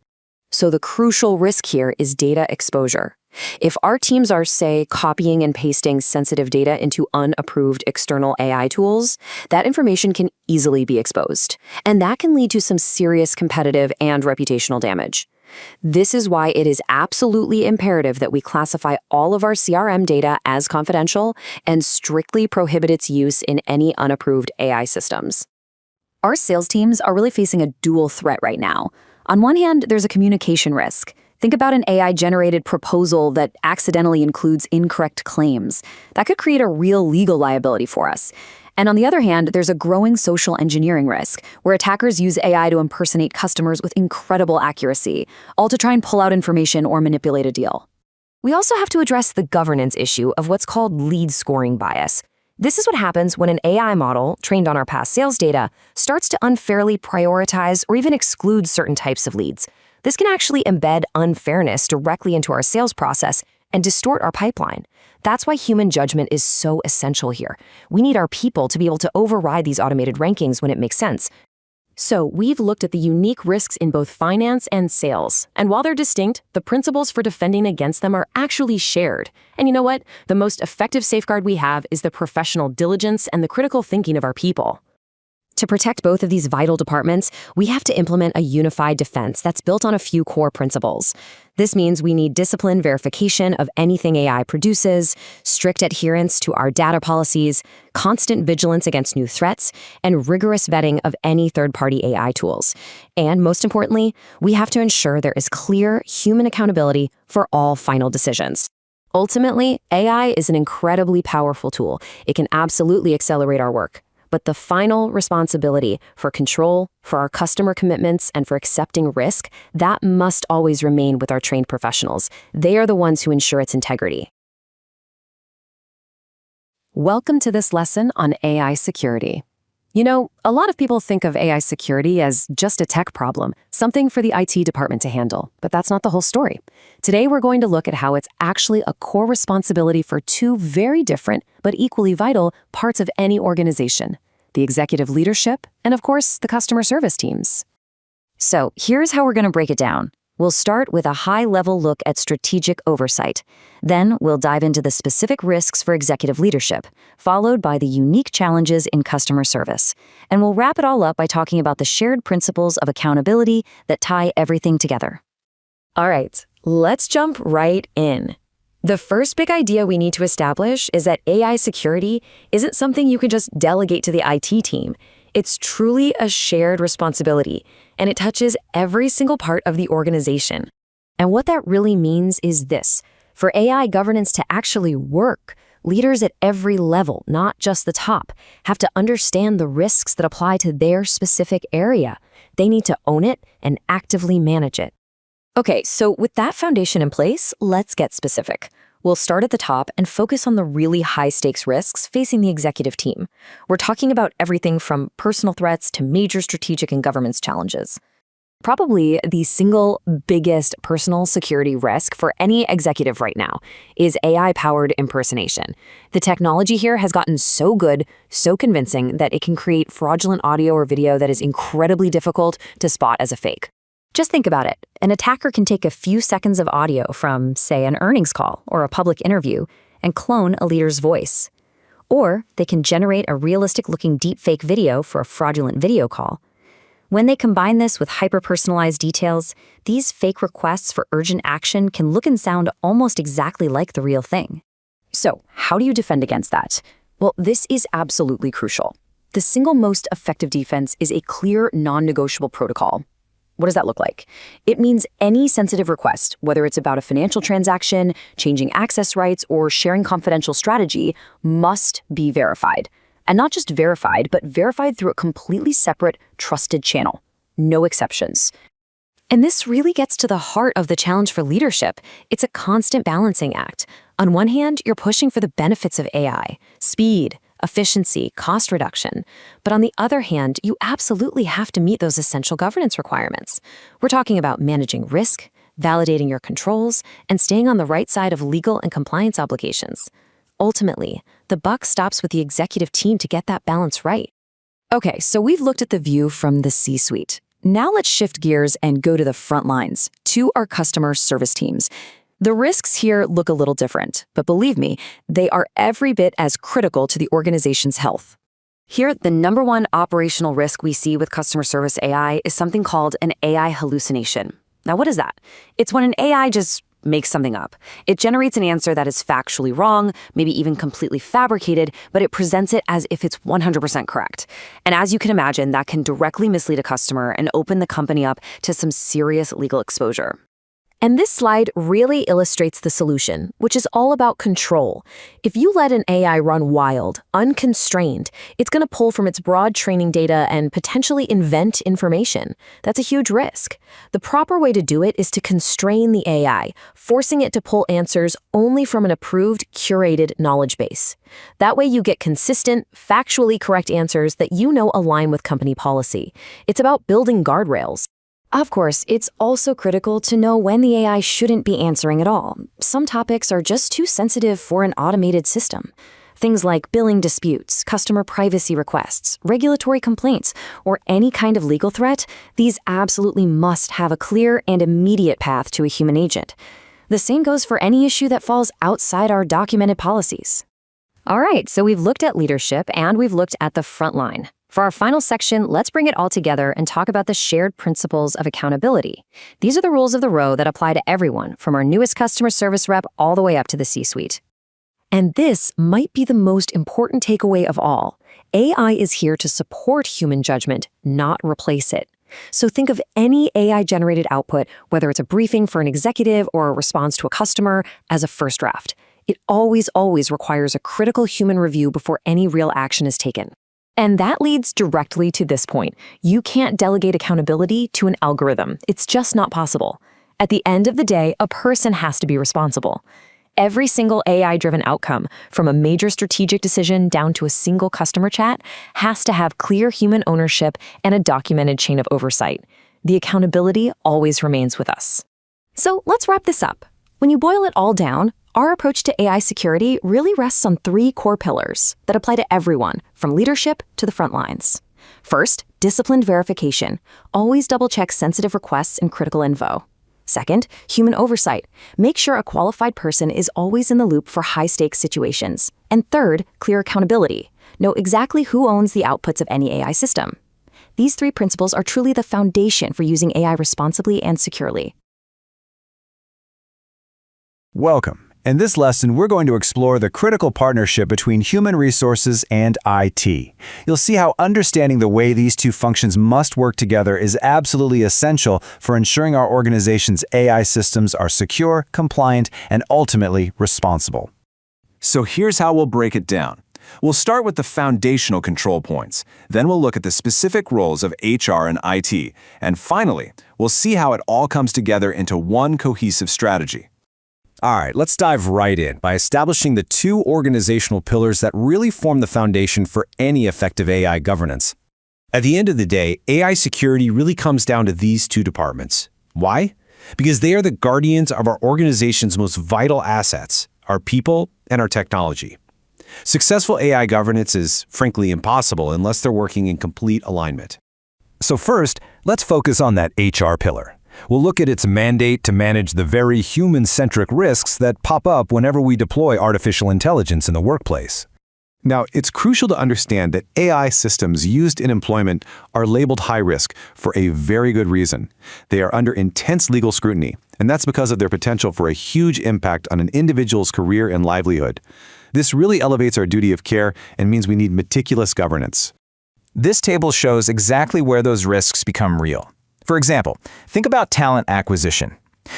So the crucial risk here is data exposure. If our teams are, say, copying and pasting sensitive data into unapproved external AI tools, that information can easily be exposed. And that can lead to some serious competitive and reputational damage. This is why it is absolutely imperative that we classify all of our CRM data as confidential and strictly prohibit its use in any unapproved AI systems. Our sales teams are really facing a dual threat right now. On one hand, there's a communication risk. Think about an AI-generated proposal that accidentally includes incorrect claims. That could create a real legal liability for us. And on the other hand, there's a growing social engineering risk, where attackers use AI to impersonate customers with incredible accuracy, all to try and pull out information or manipulate a deal. We also have to address the governance issue of what's called lead scoring bias. This is what happens when an AI model, trained on our past sales data, starts to unfairly prioritize or even exclude certain types of leads. This can actually embed unfairness directly into our sales process and distort our pipeline. That's why human judgment is so essential here. We need our people to be able to override these automated rankings when it makes sense. So we've looked at the unique risks in both finance and sales. And while they're distinct, the principles for defending against them are actually shared. And you know what? The most effective safeguard we have is the professional diligence and the critical thinking of our people. To protect both of these vital departments, we have to implement a unified defense that's built on a few core principles. This means we need disciplined verification of anything AI produces, strict adherence to our data policies, constant vigilance against new threats, and rigorous vetting of any third-party AI tools. And most importantly, we have to ensure there is clear human accountability for all final decisions. Ultimately, AI is an incredibly powerful tool. It can absolutely accelerate our work. But the final responsibility for control, for our customer commitments, and for accepting risk, that must always remain with our trained professionals. They are the ones who ensure its integrity. Welcome to this lesson on AI security. You know, a lot of people think of AI security as just a tech problem, something for the IT department to handle, but that's not the whole story. Today, we're going to look at how it's actually a core responsibility for two very different but equally vital parts of any organization: the executive leadership and, of course, the customer service teams. So here's how we're going to break it down. We'll start with a high-level look at strategic oversight. Then we'll dive into the specific risks for executive leadership, followed by the unique challenges in customer service. And we'll wrap it all up by talking about the shared principles of accountability that tie everything together. All right, let's jump right in. The first big idea we need to establish is that AI security isn't something you can just delegate to the IT team. It's truly a shared responsibility, and it touches every single part of the organization. And what that really means is this. For AI governance to actually work, leaders at every level, not just the top, have to understand the risks that apply to their specific area. They need to own it and actively manage it. Okay, so with that foundation in place, let's get specific. We'll start at the top and focus on the really high-stakes risks facing the executive team. We're talking about everything from personal threats to major strategic and governance challenges. Probably the single biggest personal security risk for any executive right now is AI-powered impersonation. The technology here has gotten so good, so convincing, that it can create fraudulent audio or video that is incredibly difficult to spot as a fake. Just think about it. An attacker can take a few seconds of audio from, say, an earnings call or a public interview and clone a leader's voice. Or they can generate a realistic-looking deepfake video for a fraudulent video call. When they combine this with hyper-personalized details, these fake requests for urgent action can look and sound almost exactly like the real thing. So, how do you defend against that? Well, this is absolutely crucial. The single most effective defense is a clear, non-negotiable protocol. What does that look like? It means any sensitive request, whether it's about a financial transaction, changing access rights, or sharing confidential strategy, must be verified. And not just verified, but verified through a completely separate, trusted channel. No exceptions. And this really gets to the heart of the challenge for leadership. It's a constant balancing act. On one hand, you're pushing for the benefits of AI, speed, efficiency, cost reduction. But on the other hand, you absolutely have to meet those essential governance requirements. We're talking about managing risk, validating your controls, and staying on the right side of legal and compliance obligations. Ultimately, the buck stops with the executive team to get that balance right. Okay, so we've looked at the view from the C-suite. Now let's shift gears and go to the front lines, to our customer service teams. The risks here look a little different, but believe me, they are every bit as critical to the organization's health. Here, the number one operational risk we see with customer service AI is something called an AI hallucination. Now, what is that? It's when an AI just makes something up. It generates an answer that is factually wrong, maybe even completely fabricated, but it presents it as if it's 100% correct. And as you can imagine, that can directly mislead a customer and open the company up to some serious legal exposure. And this slide really illustrates the solution, which is all about control. If you let an AI run wild, unconstrained, it's going to pull from its broad training data and potentially invent information. That's a huge risk. The proper way to do it is to constrain the AI, forcing it to pull answers only from an approved, curated knowledge base. That way you get consistent, factually correct answers that you know align with company policy. It's about building guardrails. Of course, it's also critical to know when the AI shouldn't be answering at all. Some topics are just too sensitive for an automated system. Things like billing disputes, customer privacy requests, regulatory complaints, or any kind of legal threat, these absolutely must have a clear and immediate path to a human agent. The same goes for any issue that falls outside our documented policies. All right, so we've looked at leadership and we've looked at the front line. For our final section, let's bring it all together and talk about the shared principles of accountability. These are the rules of the road that apply to everyone, from our newest customer service rep all the way up to the C-suite. And this might be the most important takeaway of all. AI is here to support human judgment, not replace it. So think of any AI-generated output, whether it's a briefing for an executive or a response to a customer, as a first draft. It always requires a critical human review before any real action is taken. And that leads directly to this point. You can't delegate accountability to an algorithm. It's just not possible. At the end of the day, a person has to be responsible. Every single AI-driven outcome, from a major strategic decision down to a single customer chat, has to have clear human ownership and a documented chain of oversight. The accountability always remains with us. So let's wrap this up. When you boil it all down, our approach to AI security really rests on three core pillars that apply to everyone, from leadership to the front lines. First, disciplined verification. Always double-check sensitive requests and critical info. Second, human oversight. Make sure a qualified person is always in the loop for high-stakes situations. And third, clear accountability. Know exactly who owns the outputs of any AI system. These three principles are truly the foundation for using AI responsibly and securely. Welcome. In this lesson, we're going to explore the critical partnership between human resources and IT. You'll see how understanding the way these two functions must work together is absolutely essential for ensuring our organization's AI systems are secure, compliant, and ultimately responsible. So here's how we'll break it down. We'll start with the foundational control points. Then we'll look at the specific roles of HR and IT. And finally, we'll see how it all comes together into one cohesive strategy. All right, let's dive right in by establishing the two organizational pillars that really form the foundation for any effective AI governance. At the end of the day, AI security really comes down to these two departments. Why? Because they are the guardians of our organization's most vital assets, our people and our technology. Successful AI governance is, frankly, impossible unless they're working in complete alignment. So first, let's focus on that HR pillar. We'll look at its mandate to manage the very human-centric risks that pop up whenever we deploy artificial intelligence in the workplace. Now, it's crucial to understand that AI systems used in employment are labeled high risk for a very good reason. They are under intense legal scrutiny, and that's because of their potential for a huge impact on an individual's career and livelihood. This really elevates our duty of care and means we need meticulous governance. This table shows exactly where those risks become real. For example, think about talent acquisition.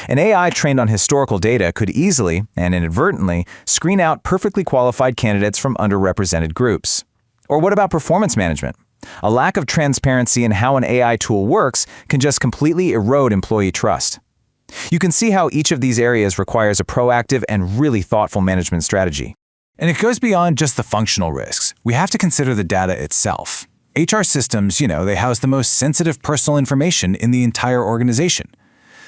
An AI trained on historical data could easily, and inadvertently, screen out perfectly qualified candidates from underrepresented groups. Or what about performance management? A lack of transparency in how an AI tool works can just completely erode employee trust. You can see how each of these areas requires a proactive and really thoughtful management strategy. And it goes beyond just the functional risks. We have to consider the data itself. HR systems, they house the most sensitive personal information in the entire organization.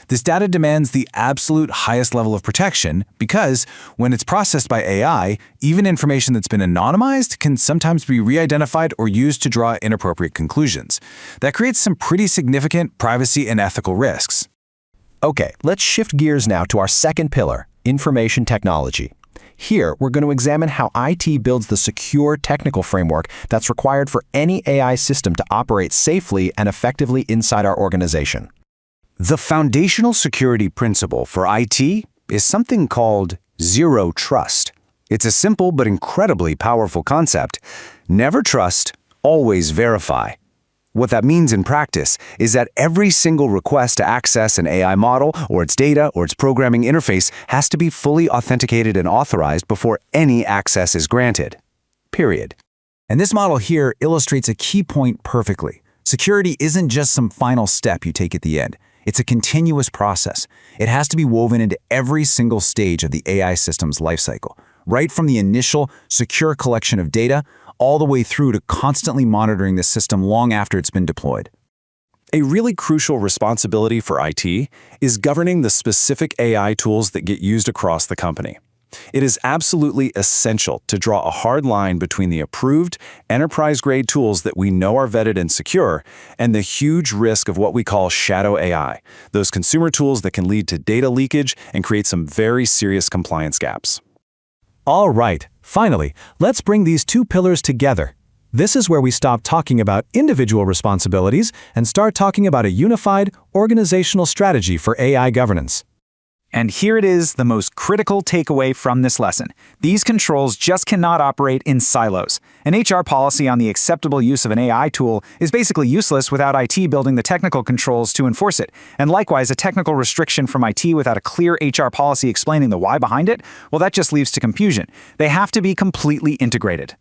This data demands the absolute highest level of protection because, when it's processed by AI, even information that's been anonymized can sometimes be re-identified or used to draw inappropriate conclusions. That creates some pretty significant privacy and ethical risks. Okay, let's shift gears now to our second pillar, information technology. Here, we're going to examine how IT builds the secure technical framework that's required for any AI system to operate safely and effectively inside our organization. The foundational security principle for IT is something called zero trust. It's a simple but incredibly powerful concept. Never trust, always verify. What that means in practice is that every single request to access an AI model or its data or its programming interface has to be fully authenticated and authorized before any access is granted. Period. And this model here illustrates a key point perfectly. Security isn't just some final step you take at the end. It's a continuous process. It has to be woven into every single stage of the AI system's lifecycle, right from the initial secure collection of data all the way through to constantly monitoring the system long after it's been deployed. A really crucial responsibility for IT is governing the specific AI tools that get used across the company. It is absolutely essential to draw a hard line between the approved, enterprise-grade tools that we know are vetted and secure and the huge risk of what we call shadow AI, those consumer tools that can lead to data leakage and create some very serious compliance gaps. All right, finally, let's bring these two pillars together. This is where we stop talking about individual responsibilities and start talking about a unified, organizational strategy for AI governance. And here it is, the most critical takeaway from this lesson. These controls just cannot operate in silos. An HR policy on the acceptable use of an AI tool is basically useless without IT building the technical controls to enforce it. And likewise, a technical restriction from IT without a clear HR policy explaining the why behind it, well, that just leads to confusion. They have to be completely integrated.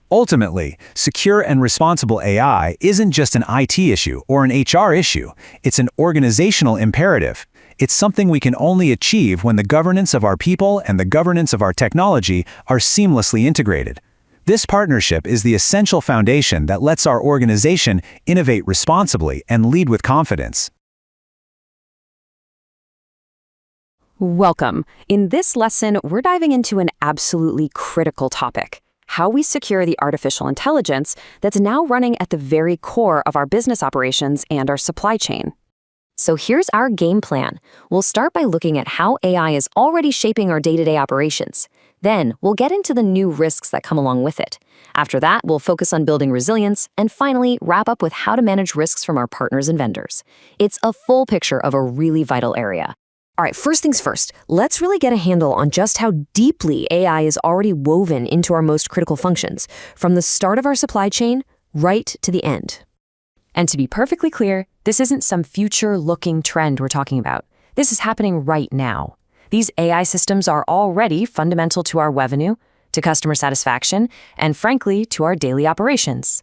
Ultimately, secure and responsible AI isn't just an IT issue or an HR issue. It's an organizational imperative. It's something we can only achieve when the governance of our people and the governance of our technology are seamlessly integrated. This partnership is the essential foundation that lets our organization innovate responsibly and lead with confidence. Welcome. In this lesson, we're diving into an absolutely critical topic: how we secure the artificial intelligence that's now running at the very core of our business operations and our supply chain. So here's our game plan. We'll start by looking at how AI is already shaping our day-to-day operations. Then we'll get into the new risks that come along with it. After that, we'll focus on building resilience, and finally, wrap up with how to manage risks from our partners and vendors. It's a full picture of a really vital area. All right, first things first, let's really get a handle on just how deeply AI is already woven into our most critical functions, from the start of our supply chain right to the end. And to be perfectly clear, this isn't some future-looking trend we're talking about. This is happening right now. These AI systems are already fundamental to our revenue, to customer satisfaction, and frankly, to our daily operations.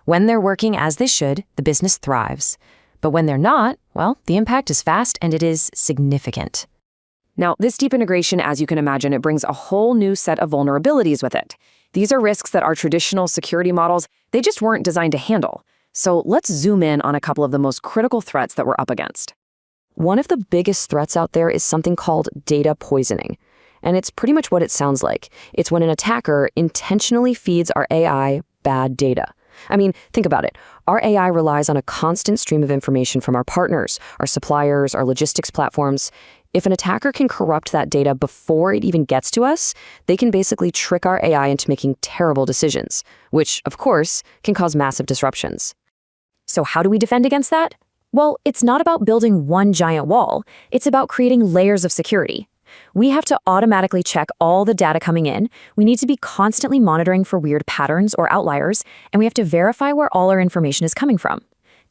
When they're working as they should, the business thrives. But when they're not, well, the impact is fast and it is significant. Now, this deep integration, as you can imagine, it brings a whole new set of vulnerabilities with it. These are risks that our traditional security models, they just weren't designed to handle. So let's zoom in on a couple of the most critical threats that we're up against. One of the biggest threats out there is something called data poisoning. And it's pretty much what it sounds like. It's when an attacker intentionally feeds our AI bad data. I mean, think about it. Our AI relies on a constant stream of information from our partners, our suppliers, our logistics platforms. If an attacker can corrupt that data before it even gets to us, they can basically trick our AI into making terrible decisions, which, of course, can cause massive disruptions. So how do we defend against that? Well, it's not about building one giant wall. It's about creating layers of security. We have to automatically check all the data coming in. We need to be constantly monitoring for weird patterns or outliers, and we have to verify where all our information is coming from.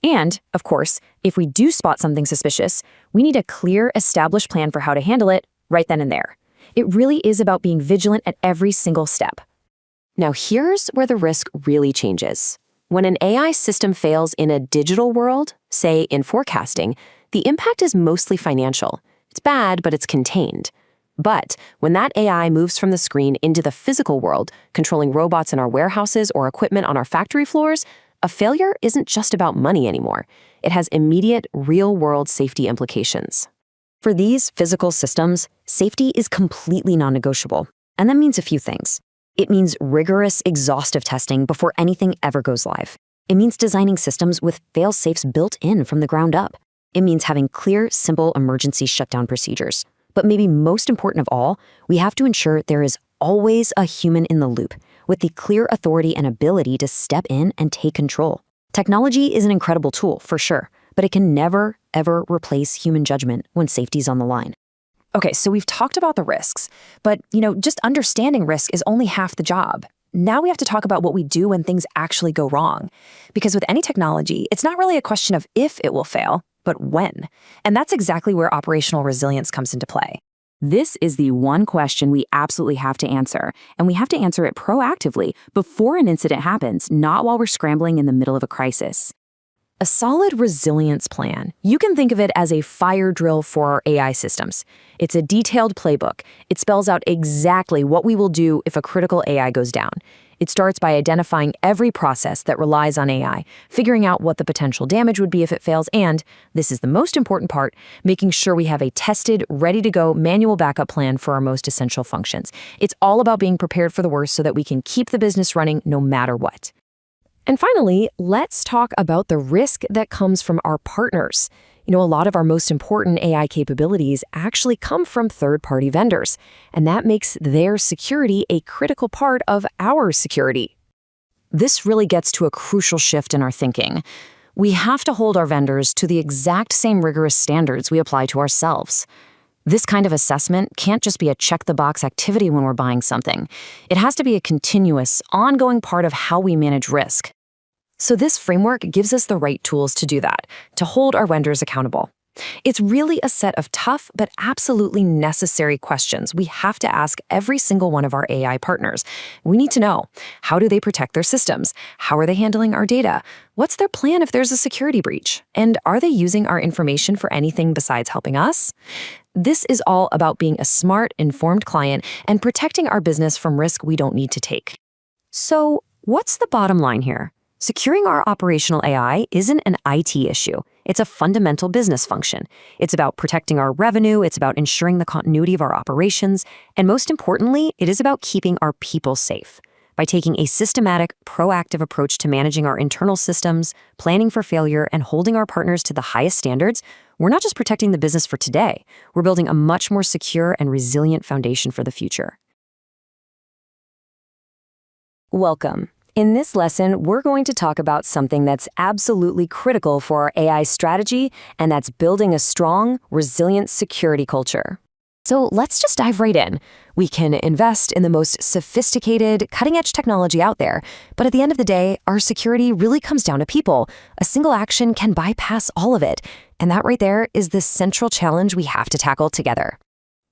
And, of course, if we do spot something suspicious, we need a clear, established plan for how to handle it right then and there. It really is about being vigilant at every single step. Now here's where the risk really changes. When an AI system fails in a digital world, say in forecasting, the impact is mostly financial. It's bad, but it's contained. But when that AI moves from the screen into the physical world, controlling robots in our warehouses or equipment on our factory floors, a failure isn't just about money anymore. It has immediate, real-world safety implications. For these physical systems, safety is completely non-negotiable. And that means a few things. It means rigorous, exhaustive testing before anything ever goes live. It means designing systems with fail-safes built in from the ground up. It means having clear, simple emergency shutdown procedures. But maybe most important of all, we have to ensure there is always a human in the loop with the clear authority and ability to step in and take control. Technology is an incredible tool, for sure, but it can never, ever replace human judgment when safety's on the line. Okay, so we've talked about the risks, but, just understanding risk is only half the job. Now we have to talk about what we do when things actually go wrong. Because with any technology, it's not really a question of if it will fail, but when. And that's exactly where operational resilience comes into play. This is the one question we absolutely have to answer, and we have to answer it proactively before an incident happens, not while we're scrambling in the middle of a crisis. A solid resilience plan. You can think of it as a fire drill for our AI systems. It's a detailed playbook. It spells out exactly what we will do if a critical AI goes down. It starts by identifying every process that relies on AI, figuring out what the potential damage would be if it fails, and, this is the most important part, making sure we have a tested, ready-to-go manual backup plan for our most essential functions. It's all about being prepared for the worst so that we can keep the business running no matter what. And finally, let's talk about the risk that comes from our partners. A lot of our most important AI capabilities actually come from third-party vendors, and that makes their security a critical part of our security. This really gets to a crucial shift in our thinking. We have to hold our vendors to the exact same rigorous standards we apply to ourselves. This kind of assessment can't just be a check-the-box activity when we're buying something. It has to be a continuous, ongoing part of how we manage risk. So this framework gives us the right tools to do that, to hold our vendors accountable. It's really a set of tough but absolutely necessary questions we have to ask every single one of our AI partners. We need to know, how do they protect their systems? How are they handling our data? What's their plan if there's a security breach? And are they using our information for anything besides helping us? This is all about being a smart, informed client and protecting our business from risk we don't need to take. So, what's the bottom line here? Securing our operational AI isn't an IT issue. It's a fundamental business function. It's about protecting our revenue, it's about ensuring the continuity of our operations, and most importantly, it is about keeping our people safe. By taking a systematic, proactive approach to managing our internal systems, planning for failure, and holding our partners to the highest standards, we're not just protecting the business for today, we're building a much more secure and resilient foundation for the future. Welcome. In this lesson, we're going to talk about something that's absolutely critical for our AI strategy, and that's building a strong, resilient security culture. So let's just dive right in. We can invest in the most sophisticated, cutting-edge technology out there, but at the end of the day, our security really comes down to people. A single action can bypass all of it, and that right there is the central challenge we have to tackle together.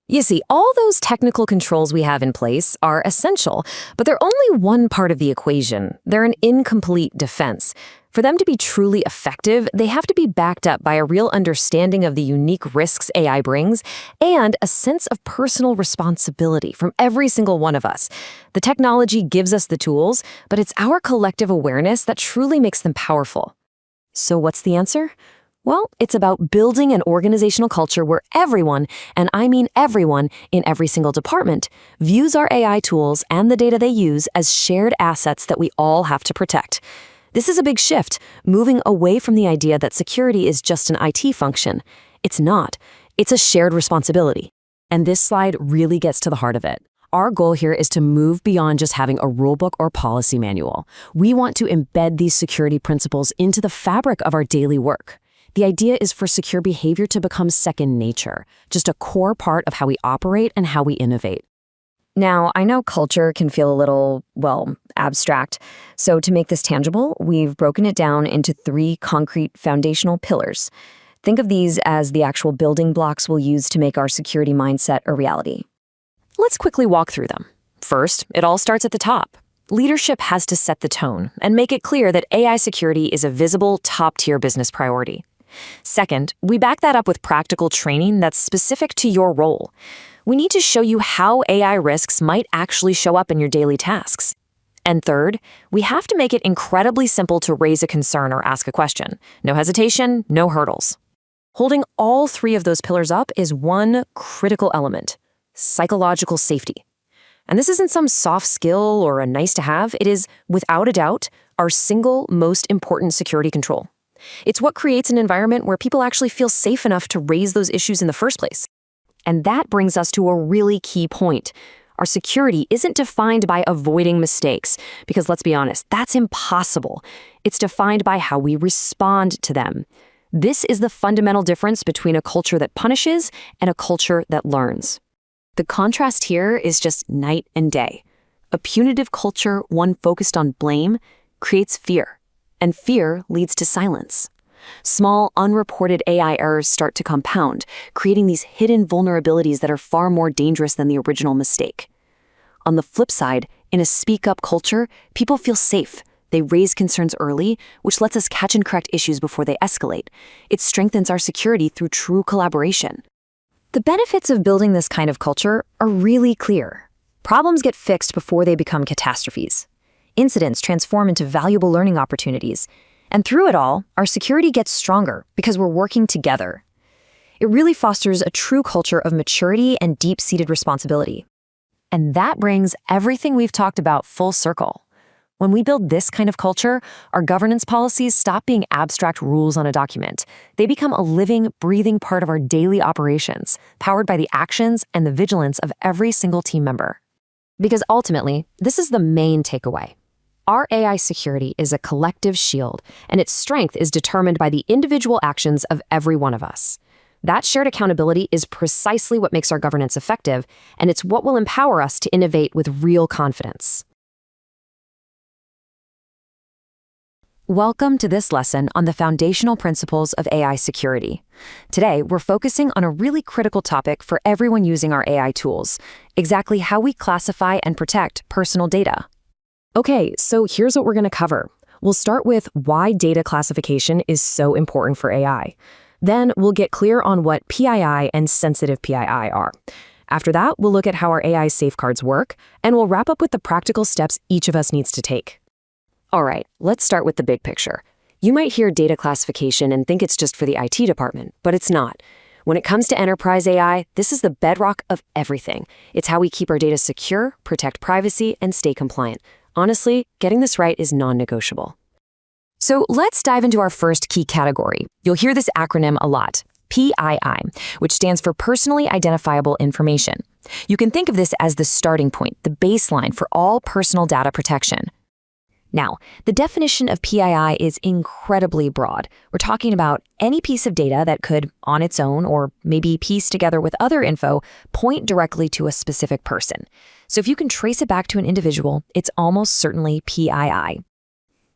You see, all those technical controls we have in place are essential, but they're only one part of the equation. They're an incomplete defense. For them to be truly effective, they have to be backed up by a real understanding of the unique risks AI brings and a sense of personal responsibility from every single one of us. The technology gives us the tools, but it's our collective awareness that truly makes them powerful. So what's the answer? Well, it's about building an organizational culture where everyone, and I mean everyone, in every single department, views our AI tools and the data they use as shared assets that we all have to protect. This is a big shift, moving away from the idea that security is just an IT function. It's not. It's a shared responsibility. And this slide really gets to the heart of it. Our goal here is to move beyond just having a rulebook or policy manual. We want to embed these security principles into the fabric of our daily work. The idea is for secure behavior to become second nature, just a core part of how we operate and how we innovate. Now, I know culture can feel a little, abstract. So to make this tangible, we've broken it down into 3 concrete foundational pillars. Think of these as the actual building blocks we'll use to make our security mindset a reality. Let's quickly walk through them. First, it all starts at the top. Leadership has to set the tone and make it clear that AI security is a visible, top-tier business priority. Second, we back that up with practical training that's specific to your role. We need to show you how AI risks might actually show up in your daily tasks. And third, we have to make it incredibly simple to raise a concern or ask a question. No hesitation, no hurdles. Holding all 3 of those pillars up is one critical element: psychological safety. And this isn't some soft skill or a nice to have. It is, without a doubt, our single most important security control. It's what creates an environment where people actually feel safe enough to raise those issues in the first place. And that brings us to a really key point. Our security isn't defined by avoiding mistakes, because let's be honest, that's impossible. It's defined by how we respond to them. This is the fundamental difference between a culture that punishes and a culture that learns. The contrast here is just night and day. A punitive culture, one focused on blame, creates fear. And fear leads to silence. Small, unreported AI errors start to compound, creating these hidden vulnerabilities that are far more dangerous than the original mistake. On the flip side, in a speak-up culture, people feel safe. They raise concerns early, which lets us catch and correct issues before they escalate. It strengthens our security through true collaboration. The benefits of building this kind of culture are really clear. Problems get fixed before they become catastrophes. Incidents transform into valuable learning opportunities. And through it all, our security gets stronger because we're working together. It really fosters a true culture of maturity and deep-seated responsibility. And that brings everything we've talked about full circle. When we build this kind of culture, our governance policies stop being abstract rules on a document. They become a living, breathing part of our daily operations, powered by the actions and the vigilance of every single team member. Because ultimately, this is the main takeaway. Our AI security is a collective shield, and its strength is determined by the individual actions of every one of us. That shared accountability is precisely what makes our governance effective, and it's what will empower us to innovate with real confidence. Welcome to this lesson on the foundational principles of AI security. Today, we're focusing on a really critical topic for everyone using our AI tools: exactly how we classify and protect personal data. Okay, so here's what we're going to cover. We'll start with why data classification is so important for AI. Then we'll get clear on what PII and sensitive PII are. After that, we'll look at how our AI safeguards work, and we'll wrap up with the practical steps each of us needs to take. All right, let's start with the big picture. You might hear data classification and think it's just for the IT department, but it's not. When it comes to enterprise AI, this is the bedrock of everything. It's how we keep our data secure, protect privacy, and stay compliant. Honestly, getting this right is non-negotiable. So let's dive into our first key category. You'll hear this acronym a lot, PII, which stands for Personally Identifiable Information. You can think of this as the starting point, the baseline for all personal data protection. Now, the definition of PII is incredibly broad. We're talking about any piece of data that could, on its own, or maybe pieced together with other info, point directly to a specific person. So if you can trace it back to an individual, it's almost certainly PII.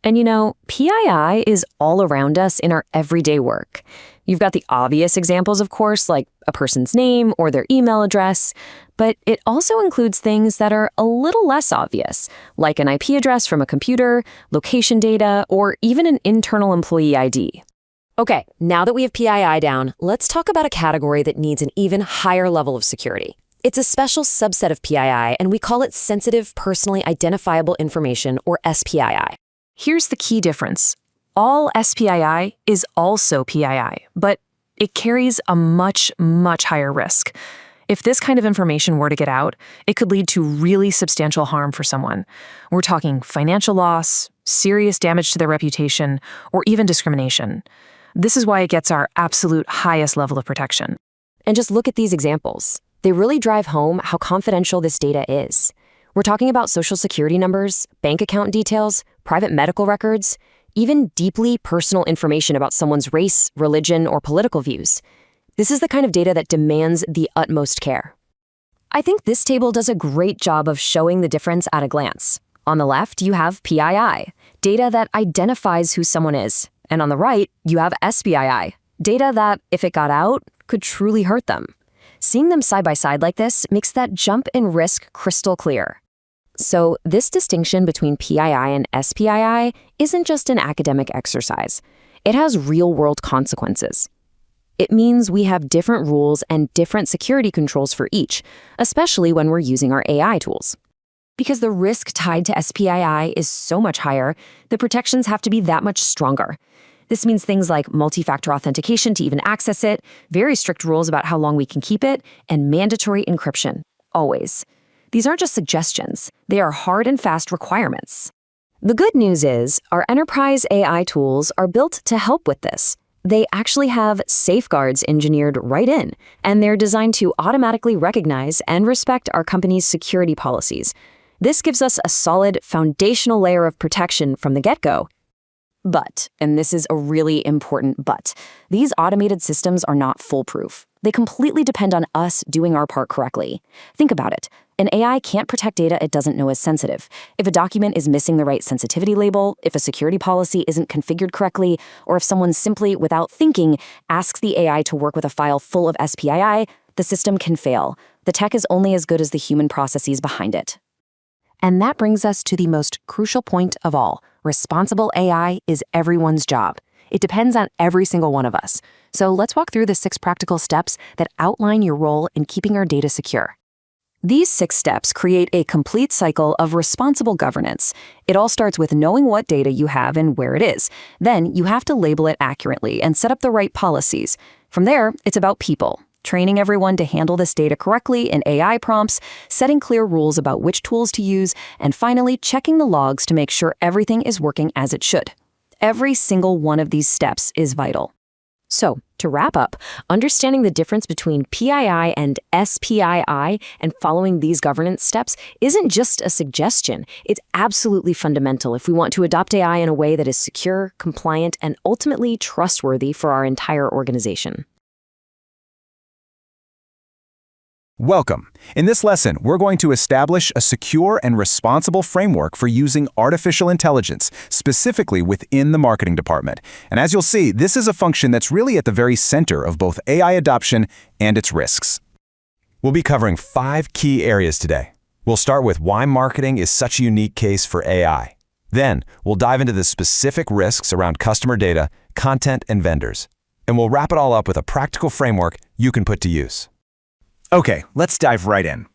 And you know, PII is all around us in our everyday work. You've got the obvious examples, of course, like a person's name or their email address, but it also includes things that are a little less obvious, like an IP address from a computer, location data, or even an internal employee ID. Okay, now that we have PII down, let's talk about a category that needs an even higher level of security. It's a special subset of PII, and we call it Sensitive Personally Identifiable Information, or SPII. Here's the key difference. All SPII is also PII, but it carries a much, much higher risk. If this kind of information were to get out, it could lead to really substantial harm for someone. We're talking financial loss, serious damage to their reputation, or even discrimination. This is why it gets our absolute highest level of protection. And just look at these examples. They really drive home how confidential this data is. We're talking about social security numbers, bank account details, private medical records, even deeply personal information about someone's race, religion, or political views. This is the kind of data that demands the utmost care. I think this table does a great job of showing the difference at a glance. On the left, you have PII, data that identifies who someone is. And on the right, you have SPII, data that, if it got out, could truly hurt them. Seeing them side by side like this makes that jump in risk crystal clear. So this distinction between PII and SPII isn't just an academic exercise. It has real-world consequences. It means we have different rules and different security controls for each, especially when we're using our AI tools. Because the risk tied to SPII is so much higher, the protections have to be that much stronger. This means things like multi-factor authentication to even access it, very strict rules about how long we can keep it, and mandatory encryption, always. These aren't just suggestions, they are hard and fast requirements. The good news is, our enterprise AI tools are built to help with this. They actually have safeguards engineered right in, and they're designed to automatically recognize and respect our company's security policies. This gives us a solid, foundational layer of protection from the get-go. But, and this is a really important but, these automated systems are not foolproof. They completely depend on us doing our part correctly. Think about it. An AI can't protect data it doesn't know is sensitive. If a document is missing the right sensitivity label, if a security policy isn't configured correctly, or if someone simply, without thinking, asks the AI to work with a file full of SPII, the system can fail. The tech is only as good as the human processes behind it. And that brings us to the most crucial point of all. Responsible AI is everyone's job. It depends on every single one of us. So let's walk through the 6 practical steps that outline your role in keeping our data secure. These 6 steps create a complete cycle of responsible governance. It all starts with knowing what data you have and where it is. Then you have to label it accurately and set up the right policies. From there, it's about people. Training everyone to handle this data correctly in AI prompts, setting clear rules about which tools to use, and finally checking the logs to make sure everything is working as it should. Every single one of these steps is vital. So, to wrap up, understanding the difference between PII and SPII and following these governance steps isn't just a suggestion. It's absolutely fundamental if we want to adopt AI in a way that is secure, compliant, and ultimately trustworthy for our entire organization. Welcome. In this lesson, we're going to establish a secure and responsible framework for using artificial intelligence, specifically within the marketing department. And as you'll see, this is a function that's really at the very center of both AI adoption and its risks. We'll be covering 5 key areas today. We'll start with why marketing is such a unique case for AI. Then, we'll dive into the specific risks around customer data, content, and vendors. And we'll wrap it all up with a practical framework you can put to use. Okay, let's dive right in.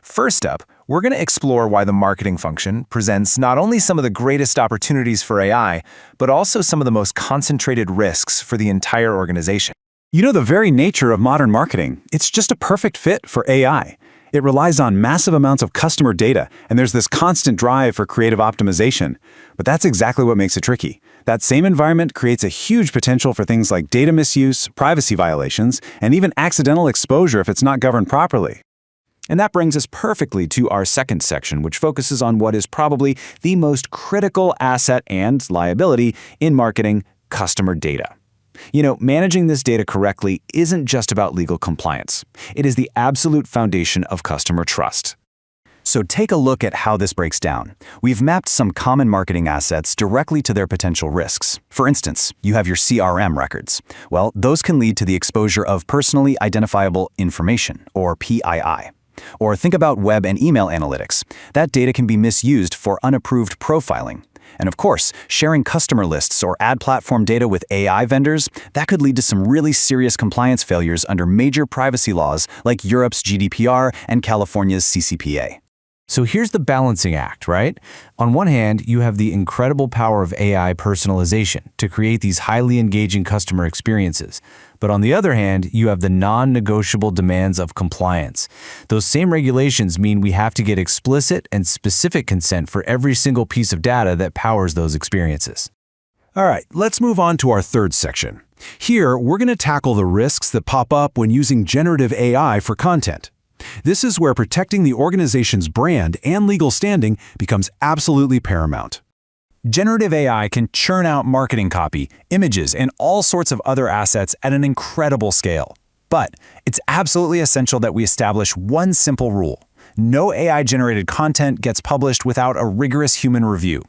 First up, we're going to explore why the marketing function presents not only some of the greatest opportunities for AI, but also some of the most concentrated risks for the entire organization. You know, the very nature of modern marketing, it's just a perfect fit for AI. It relies on massive amounts of customer data, and there's this constant drive for creative optimization. But that's exactly what makes it tricky. That same environment creates a huge potential for things like data misuse, privacy violations, and even accidental exposure if it's not governed properly. And that brings us perfectly to our second section, which focuses on what is probably the most critical asset and liability in marketing: customer data. Managing this data correctly isn't just about legal compliance. It is the absolute foundation of customer trust. So take a look at how this breaks down. We've mapped some common marketing assets directly to their potential risks. For instance, you have your CRM records. Well, those can lead to the exposure of personally identifiable information, or PII. Or think about web and email analytics. That data can be misused for unapproved profiling. And of course, sharing customer lists or ad platform data with AI vendors, that could lead to some really serious compliance failures under major privacy laws like Europe's GDPR and California's CCPA. So here's the balancing act, right? On one hand, you have the incredible power of AI personalization to create these highly engaging customer experiences. But on the other hand, you have the non-negotiable demands of compliance. Those same regulations mean we have to get explicit and specific consent for every single piece of data that powers those experiences. All right, let's move on to our third section. Here, we're going to tackle the risks that pop up when using generative AI for content. This is where protecting the organization's brand and legal standing becomes absolutely paramount. Generative AI can churn out marketing copy, images, and all sorts of other assets at an incredible scale. But it's absolutely essential that we establish one simple rule: no AI-generated content gets published without a rigorous human review.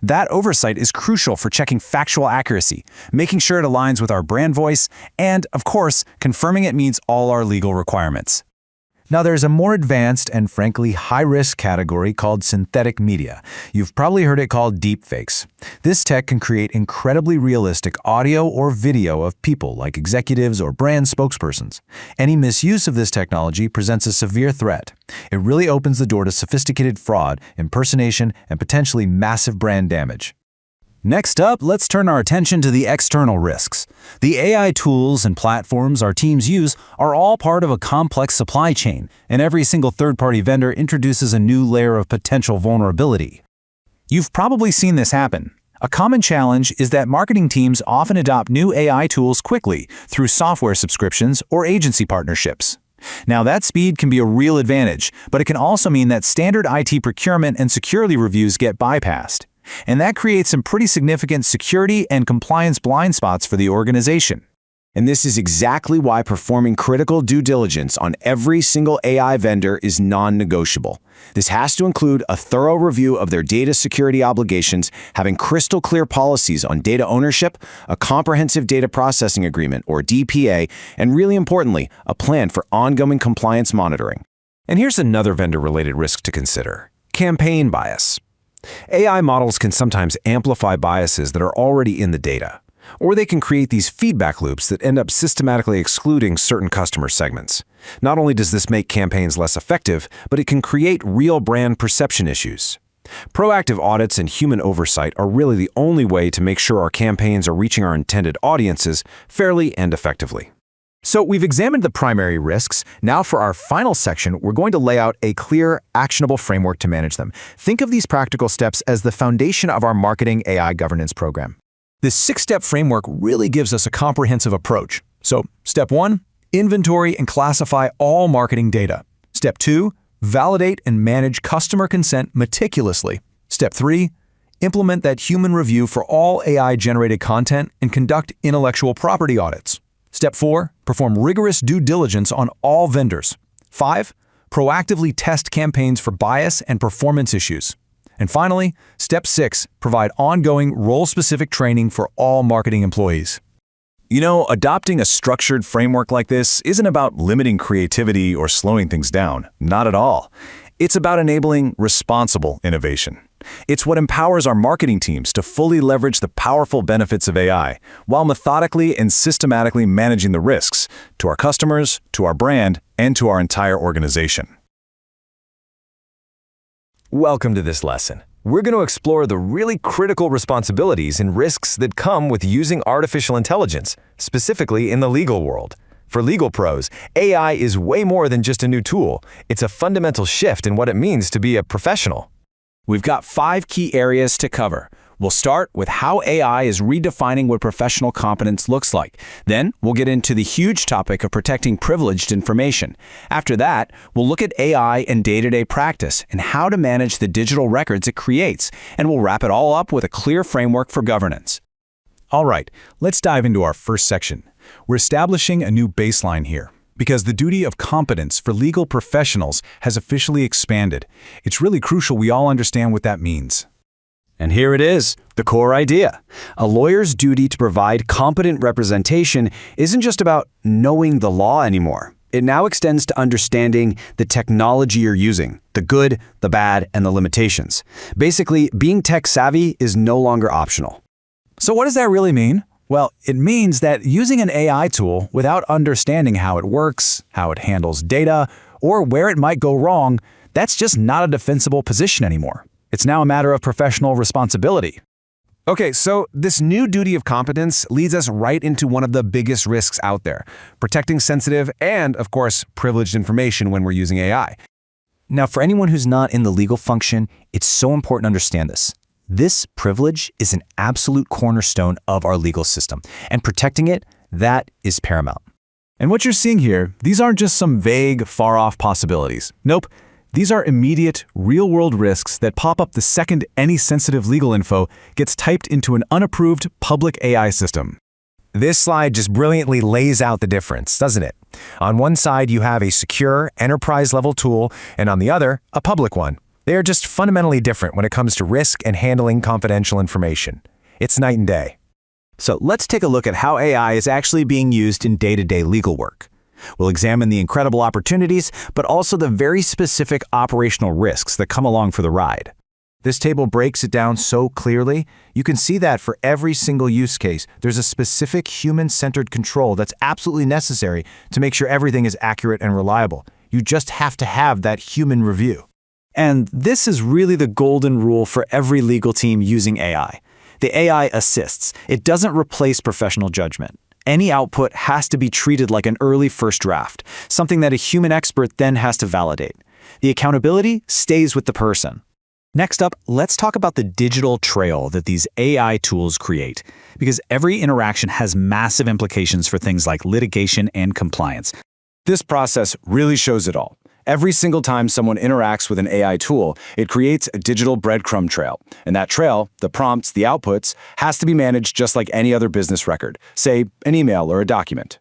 That oversight is crucial for checking factual accuracy, making sure it aligns with our brand voice, and, of course, confirming it meets all our legal requirements. Now, there's a more advanced and frankly high-risk category called synthetic media. You've probably heard it called deepfakes. This tech can create incredibly realistic audio or video of people like executives or brand spokespersons. Any misuse of this technology presents a severe threat. It really opens the door to sophisticated fraud, impersonation, and potentially massive brand damage. Next up, let's turn our attention to the external risks. The AI tools and platforms our teams use are all part of a complex supply chain, and every single third-party vendor introduces a new layer of potential vulnerability. You've probably seen this happen. A common challenge is that marketing teams often adopt new AI tools quickly through software subscriptions or agency partnerships. Now, that speed can be a real advantage, but it can also mean that standard IT procurement and security reviews get bypassed. And that creates some pretty significant security and compliance blind spots for the organization. And this is exactly why performing critical due diligence on every single AI vendor is non-negotiable. This has to include a thorough review of their data security obligations, having crystal clear policies on data ownership, a comprehensive data processing agreement, or DPA, and really importantly, a plan for ongoing compliance monitoring. And here's another vendor-related risk to consider: campaign bias. AI models can sometimes amplify biases that are already in the data, or they can create these feedback loops that end up systematically excluding certain customer segments. Not only does this make campaigns less effective, but it can create real brand perception issues. Proactive audits and human oversight are really the only way to make sure our campaigns are reaching our intended audiences fairly and effectively. So we've examined the primary risks. Now for our final section, we're going to lay out a clear, actionable framework to manage them. Think of these practical steps as the foundation of our marketing AI governance program. This 6-step framework really gives us a comprehensive approach. So, step 1, inventory and classify all marketing data. Step 2, validate and manage customer consent meticulously. Step 3, implement that human review for all AI-generated content and conduct intellectual property audits. Step 4, perform rigorous due diligence on all vendors. 5, proactively test campaigns for bias and performance issues. And finally, step 6, provide ongoing role-specific training for all marketing employees. Adopting a structured framework like this isn't about limiting creativity or slowing things down. Not at all. It's about enabling responsible innovation. It's what empowers our marketing teams to fully leverage the powerful benefits of AI, while methodically and systematically managing the risks to our customers, to our brand, and to our entire organization. Welcome to this lesson. We're going to explore the really critical responsibilities and risks that come with using artificial intelligence, specifically in the legal world. For legal pros, AI is way more than just a new tool. It's a fundamental shift in what it means to be a professional. We've got 5 key areas to cover. We'll start with how AI is redefining what professional competence looks like. Then, we'll get into the huge topic of protecting privileged information. After that, we'll look at AI in day-to-day practice and how to manage the digital records it creates, and we'll wrap it all up with a clear framework for governance. All right, let's dive into our first section. We're establishing a new baseline here, because the duty of competence for legal professionals has officially expanded. It's really crucial we all understand what that means. And here it is, the core idea. A lawyer's duty to provide competent representation isn't just about knowing the law anymore. It now extends to understanding the technology you're using, the good, the bad, and the limitations. Basically, being tech-savvy is no longer optional. So what does that really mean? Well, it means that using an AI tool without understanding how it works, how it handles data, or where it might go wrong, that's just not a defensible position anymore. It's now a matter of professional responsibility. Okay, so this new duty of competence leads us right into one of the biggest risks out there, protecting sensitive and, of course, privileged information when we're using AI. Now, for anyone who's not in the legal function, it's so important to understand this. This privilege is an absolute cornerstone of our legal system, and protecting it, that is paramount. And what you're seeing here, these aren't just some vague, far-off possibilities. Nope. These are immediate, real-world risks that pop up the second any sensitive legal info gets typed into an unapproved public AI system. This slide just brilliantly lays out the difference, doesn't it? On one side, you have a secure, enterprise-level tool, and on the other, a public one. They are just fundamentally different when it comes to risk and handling confidential information. It's night and day. So let's take a look at how AI is actually being used in day-to-day legal work. We'll examine the incredible opportunities, but also the very specific operational risks that come along for the ride. This table breaks it down so clearly. You can see that for every single use case, there's a specific human-centered control that's absolutely necessary to make sure everything is accurate and reliable. You just have to have that human review. And this is really the golden rule for every legal team using AI. The AI assists. It doesn't replace professional judgment. Any output has to be treated like an early first draft, something that a human expert then has to validate. The accountability stays with the person. Next up, let's talk about the digital trail that these AI tools create, because every interaction has massive implications for things like litigation and compliance. This process really shows it all. Every single time someone interacts with an AI tool, it creates a digital breadcrumb trail. And that trail, the prompts, the outputs, has to be managed just like any other business record, say an email or a document.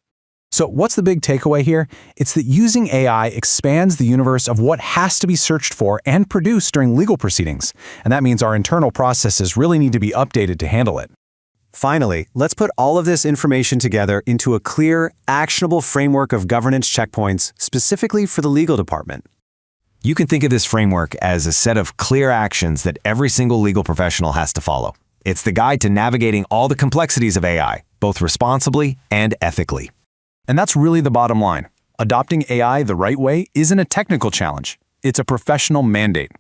So what's the big takeaway here? It's that using AI expands the universe of what has to be searched for and produced during legal proceedings. And that means our internal processes really need to be updated to handle it. Finally, let's put all of this information together into a clear, actionable framework of governance checkpoints specifically for the legal department. You can think of this framework as a set of clear actions that every single legal professional has to follow. It's the guide to navigating all the complexities of AI, both responsibly and ethically. And that's really the bottom line. Adopting AI the right way isn't a technical challenge. It's a professional mandate.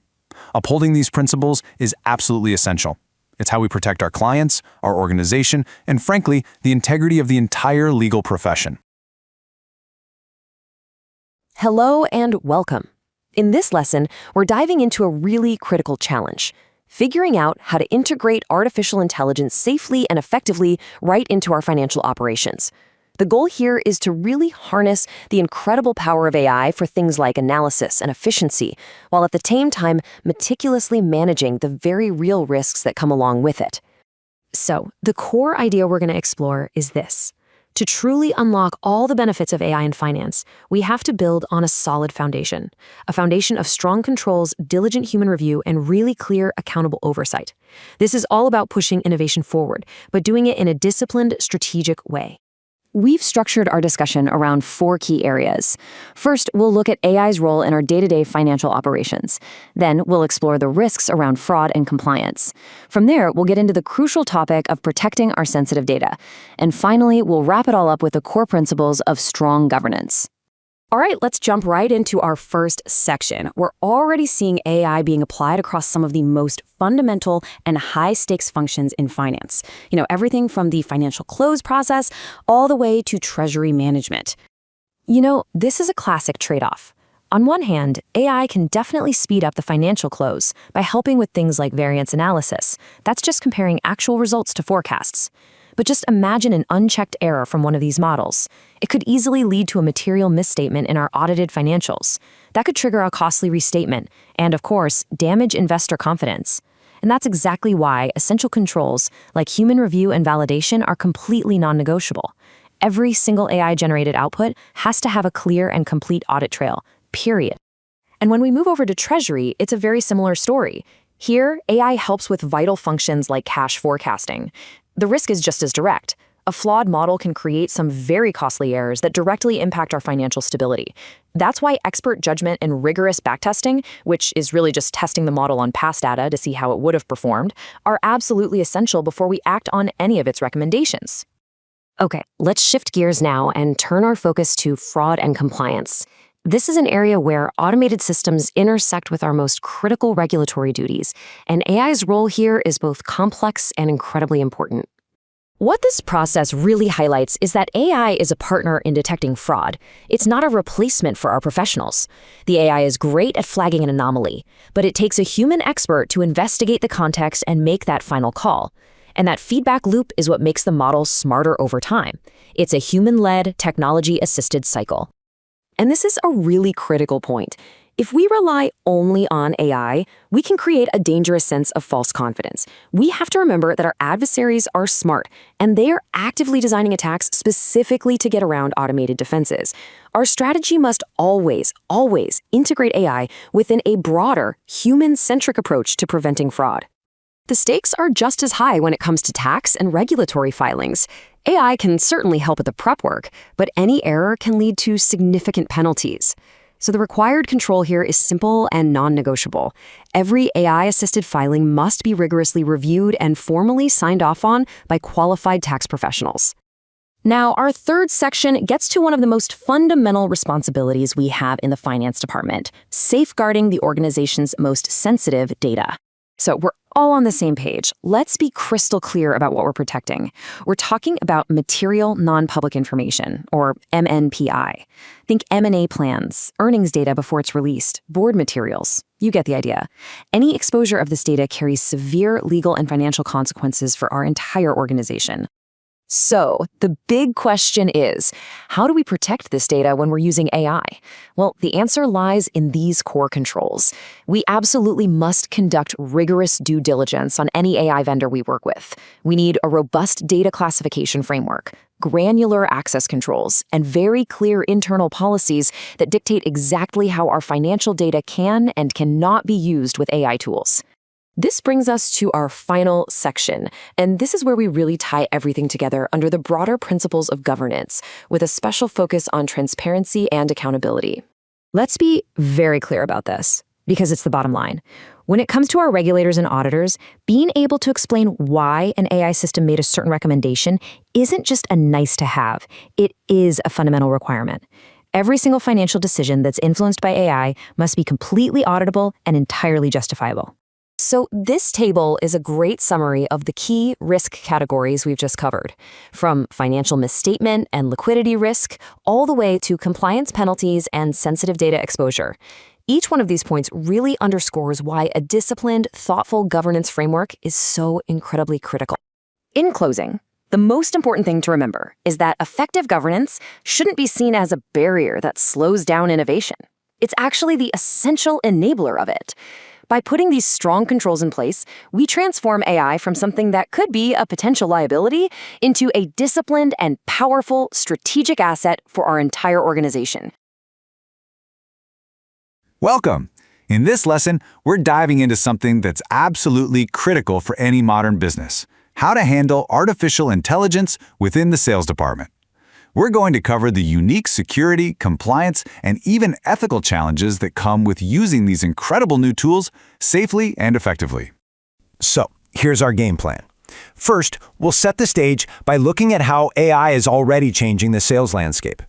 Upholding these principles is absolutely essential. It's how we protect our clients, our organization, and frankly, the integrity of the entire legal profession. Hello and welcome. In this lesson, we're diving into a really critical challenge, figuring out how to integrate artificial intelligence safely and effectively right into our financial operations. The goal here is to really harness the incredible power of AI for things like analysis and efficiency, while at the same time meticulously managing the very real risks that come along with it. So, the core idea we're going to explore is this. To truly unlock all the benefits of AI in finance, we have to build on a solid foundation, a foundation of strong controls, diligent human review, and really clear, accountable oversight. This is all about pushing innovation forward, but doing it in a disciplined, strategic way. We've structured our discussion around 4 key areas. First, we'll look at AI's role in our day-to-day financial operations. Then, we'll explore the risks around fraud and compliance. From there, we'll get into the crucial topic of protecting our sensitive data. And finally, we'll wrap it all up with the core principles of strong governance. All right, let's jump right into our first section. We're already seeing AI being applied across some of the most fundamental and high-stakes functions in finance. Everything from the financial close process all the way to treasury management. This is a classic trade-off. On one hand, AI can definitely speed up the financial close by helping with things like variance analysis. That's just comparing actual results to forecasts. But just imagine an unchecked error from one of these models. It could easily lead to a material misstatement in our audited financials. That could trigger a costly restatement and, of course, damage investor confidence. And that's exactly why essential controls like human review and validation are completely non-negotiable. Every single AI-generated output has to have a clear and complete audit trail, period. And when we move over to Treasury, it's a very similar story. Here, AI helps with vital functions like cash forecasting. The risk is just as direct. A flawed model can create some very costly errors that directly impact our financial stability. That's why expert judgment and rigorous backtesting, which is really just testing the model on past data to see how it would have performed, are absolutely essential before we act on any of its recommendations. Okay, let's shift gears now and turn our focus to fraud and compliance. This is an area where automated systems intersect with our most critical regulatory duties, and AI's role here is both complex and incredibly important. What this process really highlights is that AI is a partner in detecting fraud. It's not a replacement for our professionals. The AI is great at flagging an anomaly, but it takes a human expert to investigate the context and make that final call. And that feedback loop is what makes the model smarter over time. It's a human-led, technology-assisted cycle. And this is a really critical point. If we rely only on AI, we can create a dangerous sense of false confidence. We have to remember that our adversaries are smart, and they are actively designing attacks specifically to get around automated defenses. Our strategy must always integrate AI within a broader, human-centric approach to preventing fraud. The stakes are just as high when it comes to tax and regulatory filings. AI can certainly help with the prep work, but any error can lead to significant penalties. So the required control here is simple and non-negotiable. Every AI-assisted filing must be rigorously reviewed and formally signed off on by qualified tax professionals. Now, our third section gets to one of the most fundamental responsibilities we have in the finance department, safeguarding the organization's most sensitive data. So we're all on the same page. Let's be crystal clear about what we're protecting. We're talking about material non-public information, or MNPI. Think M&A plans, earnings data before it's released, board materials. You get the idea. Any exposure of this data carries severe legal and financial consequences for our entire organization. So, the big question is, how do we protect this data when we're using AI? Well, the answer lies in these core controls. We absolutely must conduct rigorous due diligence on any AI vendor we work with. We need a robust data classification framework, granular access controls, and very clear internal policies that dictate exactly how our financial data can and cannot be used with AI tools. This brings us to our final section, and this is where we really tie everything together under the broader principles of governance, with a special focus on transparency and accountability. Let's be very clear about this, because it's the bottom line. When it comes to our regulators and auditors, being able to explain why an AI system made a certain recommendation isn't just a nice to have, it is a fundamental requirement. Every single financial decision that's influenced by AI must be completely auditable and entirely justifiable. So this table is a great summary of the key risk categories we've just covered, from financial misstatement and liquidity risk, all the way to compliance penalties and sensitive data exposure. Each one of these points really underscores why a disciplined, thoughtful governance framework is so incredibly critical. In closing, the most important thing to remember is that effective governance shouldn't be seen as a barrier that slows down innovation. It's actually the essential enabler of it. By putting these strong controls in place, we transform AI from something that could be a potential liability into a disciplined and powerful strategic asset for our entire organization. Welcome! In this lesson, we're diving into something that's absolutely critical for any modern business: how to handle artificial intelligence within the sales department. We're going to cover the unique security, compliance, and even ethical challenges that come with using these incredible new tools safely and effectively. So, here's our game plan. First, we'll set the stage by looking at how AI is already changing the sales landscape.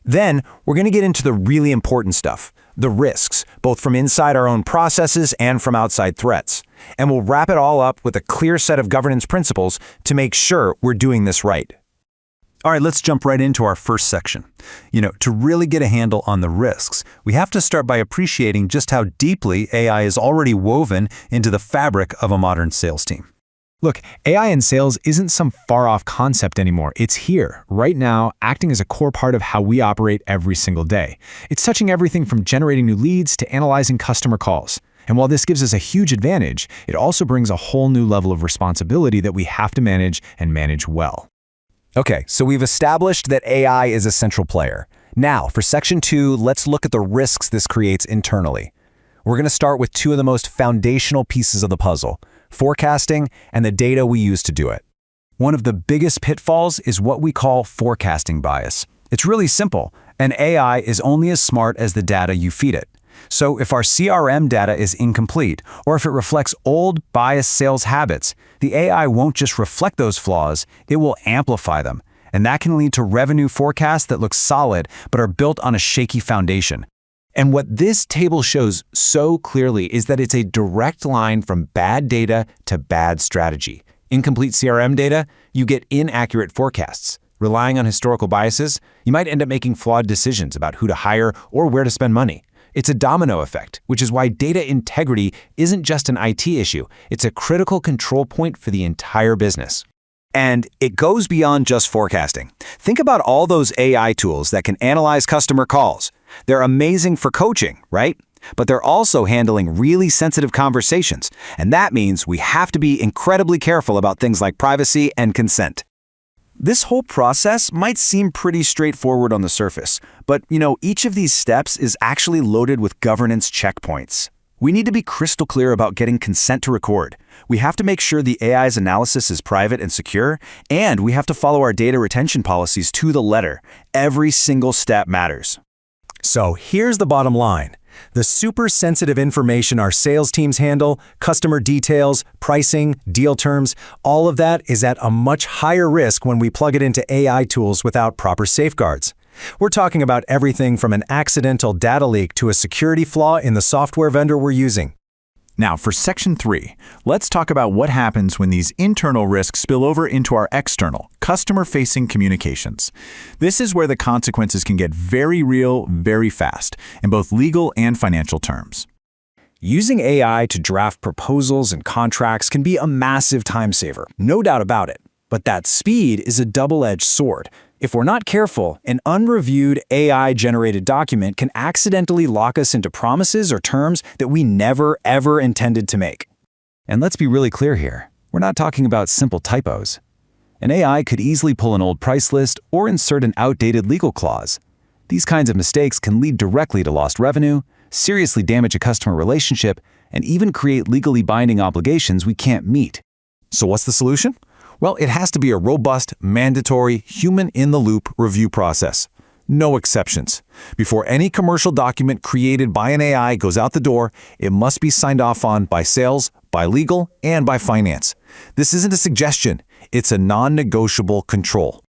Then, we're going to get into the really important stuff, the risks, both from inside our own processes and from outside threats. And we'll wrap it all up with a clear set of governance principles to make sure we're doing this right. All right, let's jump right into our first section. To really get a handle on the risks, we have to start by appreciating just how deeply AI is already woven into the fabric of a modern sales team. Look, AI in sales isn't some far-off concept anymore. It's here, right now, acting as a core part of how we operate every single day. It's touching everything from generating new leads to analyzing customer calls. And while this gives us a huge advantage, it also brings a whole new level of responsibility that we have to manage and manage well. Okay, so we've established that AI is a central player. Now, for Section 2, let's look at the risks this creates internally. We're going to start with two of the most foundational pieces of the puzzle: forecasting and the data we use to do it. One of the biggest pitfalls is what we call forecasting bias. It's really simple. An AI is only as smart as the data you feed it. So if our CRM data is incomplete, or if it reflects old, biased sales habits, the AI won't just reflect those flaws, it will amplify them. And that can lead to revenue forecasts that look solid but are built on a shaky foundation. And what this table shows so clearly is that it's a direct line from bad data to bad strategy. Incomplete CRM data, you get inaccurate forecasts. Relying on historical biases, you might end up making flawed decisions about who to hire or where to spend money. It's a domino effect, which is why data integrity isn't just an IT issue. It's a critical control point for the entire business. And it goes beyond just forecasting. Think about all those AI tools that can analyze customer calls. They're amazing for coaching, right? But they're also handling really sensitive conversations. And that means we have to be incredibly careful about things like privacy and consent. This whole process might seem pretty straightforward on the surface, but each of these steps is actually loaded with governance checkpoints. We need to be crystal clear about getting consent to record. We have to make sure the AI's analysis is private and secure, and we have to follow our data retention policies to the letter. Every single step matters. So here's the bottom line. The super sensitive information our sales teams handle, customer details, pricing, deal terms, all of that is at a much higher risk when we plug it into AI tools without proper safeguards. We're talking about everything from an accidental data leak to a security flaw in the software vendor we're using. Now, for Section 3, let's talk about what happens when these internal risks spill over into our external, customer-facing communications. This is where the consequences can get very real, very fast, in both legal and financial terms. Using AI to draft proposals and contracts can be a massive time saver, no doubt about it. But that speed is a double-edged sword. If we're not careful, an unreviewed AI-generated document can accidentally lock us into promises or terms that we never, ever intended to make. And let's be really clear here. We're not talking about simple typos. An AI could easily pull an old price list or insert an outdated legal clause. These kinds of mistakes can lead directly to lost revenue, seriously damage a customer relationship, and even create legally binding obligations we can't meet. So what's the solution? Well, it has to be a robust, mandatory, human-in-the-loop review process. No exceptions. Before any commercial document created by an AI goes out the door, it must be signed off on by sales, by legal, and by finance. This isn't a suggestion. It's a non-negotiable control.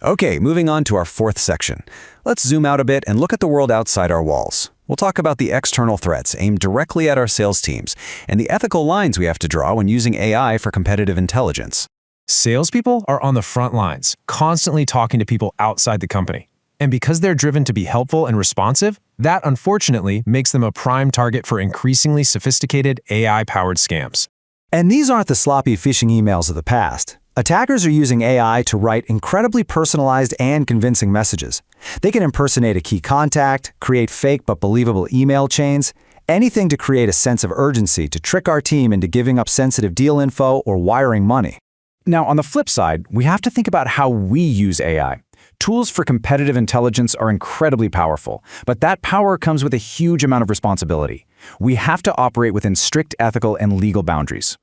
Okay, moving on to our fourth section. Let's zoom out a bit and look at the world outside our walls. We'll talk about the external threats aimed directly at our sales teams and the ethical lines we have to draw when using AI for competitive intelligence. Salespeople are on the front lines, constantly talking to people outside the company. And because they're driven to be helpful and responsive, that unfortunately makes them a prime target for increasingly sophisticated AI-powered scams. And these aren't the sloppy phishing emails of the past. Attackers are using AI to write incredibly personalized and convincing messages. They can impersonate a key contact, create fake but believable email chains, anything to create a sense of urgency to trick our team into giving up sensitive deal info or wiring money. Now, on the flip side, we have to think about how we use AI. Tools for competitive intelligence are incredibly powerful, but that power comes with a huge amount of responsibility. We have to operate within strict ethical and legal boundaries.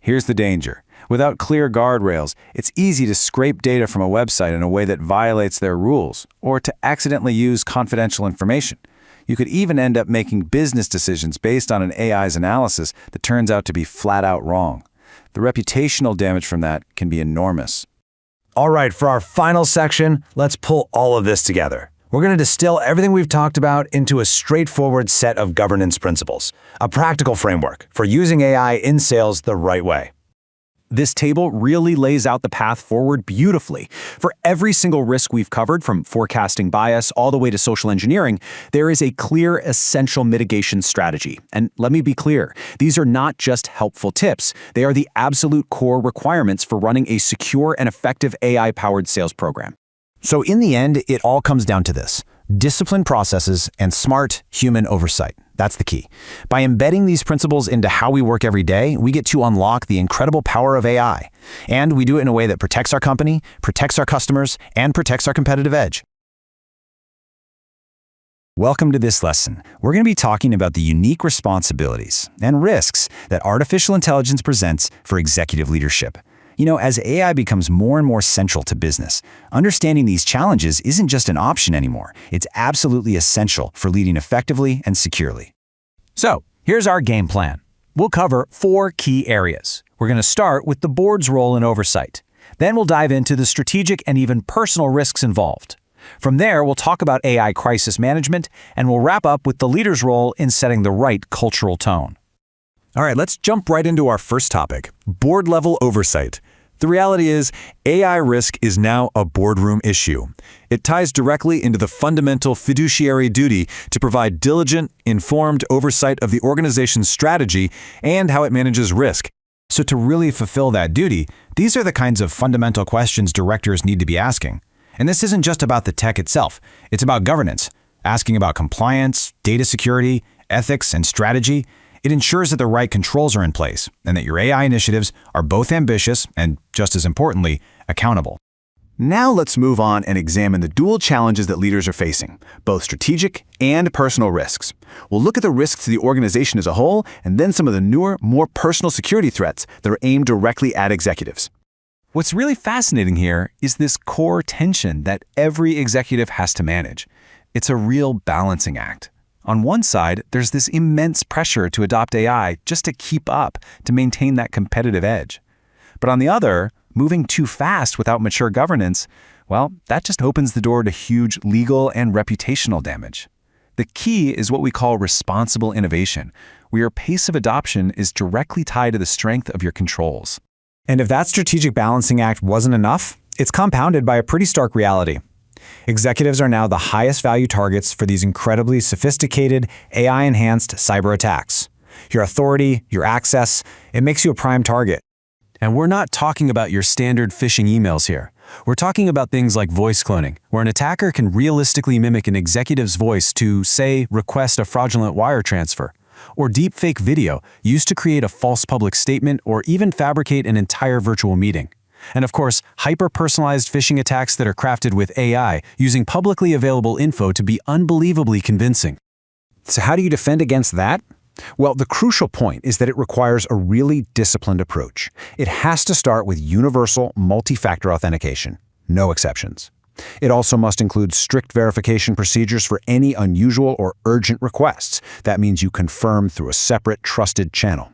Here's the danger. Without clear guardrails, it's easy to scrape data from a website in a way that violates their rules, or to accidentally use confidential information. You could even end up making business decisions based on an AI's analysis that turns out to be flat out wrong. The reputational damage from that can be enormous. All right, for our final section, let's pull all of this together. We're going to distill everything we've talked about into a straightforward set of governance principles, a practical framework for using AI in sales the right way. This table really lays out the path forward beautifully. For every single risk we've covered, from forecasting bias all the way to social engineering, there is a clear, essential mitigation strategy. And let me be clear, these are not just helpful tips. They are the absolute core requirements for running a secure and effective AI-powered sales program. So in the end, it all comes down to this: disciplined processes and smart human oversight. That's the key. By embedding these principles into how we work every day, we get to unlock the incredible power of AI. And we do it in a way that protects our company, protects our customers, and protects our competitive edge. Welcome to this lesson. We're going to be talking about the unique responsibilities and risks that artificial intelligence presents for executive leadership. As AI becomes more and more central to business, understanding these challenges isn't just an option anymore. It's absolutely essential for leading effectively and securely. So, here's our game plan. We'll cover 4 key areas. We're going to start with the board's role in oversight. Then we'll dive into the strategic and even personal risks involved. From there, we'll talk about AI crisis management, and we'll wrap up with the leader's role in setting the right cultural tone. All right, let's jump right into our first topic: board-level oversight. The reality is, AI risk is now a boardroom issue. It ties directly into the fundamental fiduciary duty to provide diligent, informed oversight of the organization's strategy and how it manages risk. So to really fulfill that duty, these are the kinds of fundamental questions directors need to be asking. And this isn't just about the tech itself. It's about governance, asking about compliance, data security, ethics, and strategy. It ensures that the right controls are in place and that your AI initiatives are both ambitious and, just as importantly, accountable. Now let's move on and examine the dual challenges that leaders are facing, both strategic and personal risks. We'll look at the risks to the organization as a whole, and then some of the newer, more personal security threats that are aimed directly at executives. What's really fascinating here is this core tension that every executive has to manage. It's a real balancing act. On one side, there's this immense pressure to adopt AI just to keep up, to maintain that competitive edge. But on the other, moving too fast without mature governance, well, that just opens the door to huge legal and reputational damage. The key is what we call responsible innovation, where your pace of adoption is directly tied to the strength of your controls. And if that strategic balancing act wasn't enough, it's compounded by a pretty stark reality. Executives are now the highest value targets for these incredibly sophisticated, AI-enhanced cyber attacks. Your authority, your access, it makes you a prime target. And we're not talking about your standard phishing emails here. We're talking about things like voice cloning, where an attacker can realistically mimic an executive's voice to, say, request a fraudulent wire transfer, or deepfake video used to create a false public statement or even fabricate an entire virtual meeting. And of course, hyper-personalized phishing attacks that are crafted with AI, using publicly available info to be unbelievably convincing. So how do you defend against that? Well, the crucial point is that it requires a really disciplined approach. It has to start with universal multi-factor authentication, no exceptions. It also must include strict verification procedures for any unusual or urgent requests. That means you confirm through a separate, trusted channel.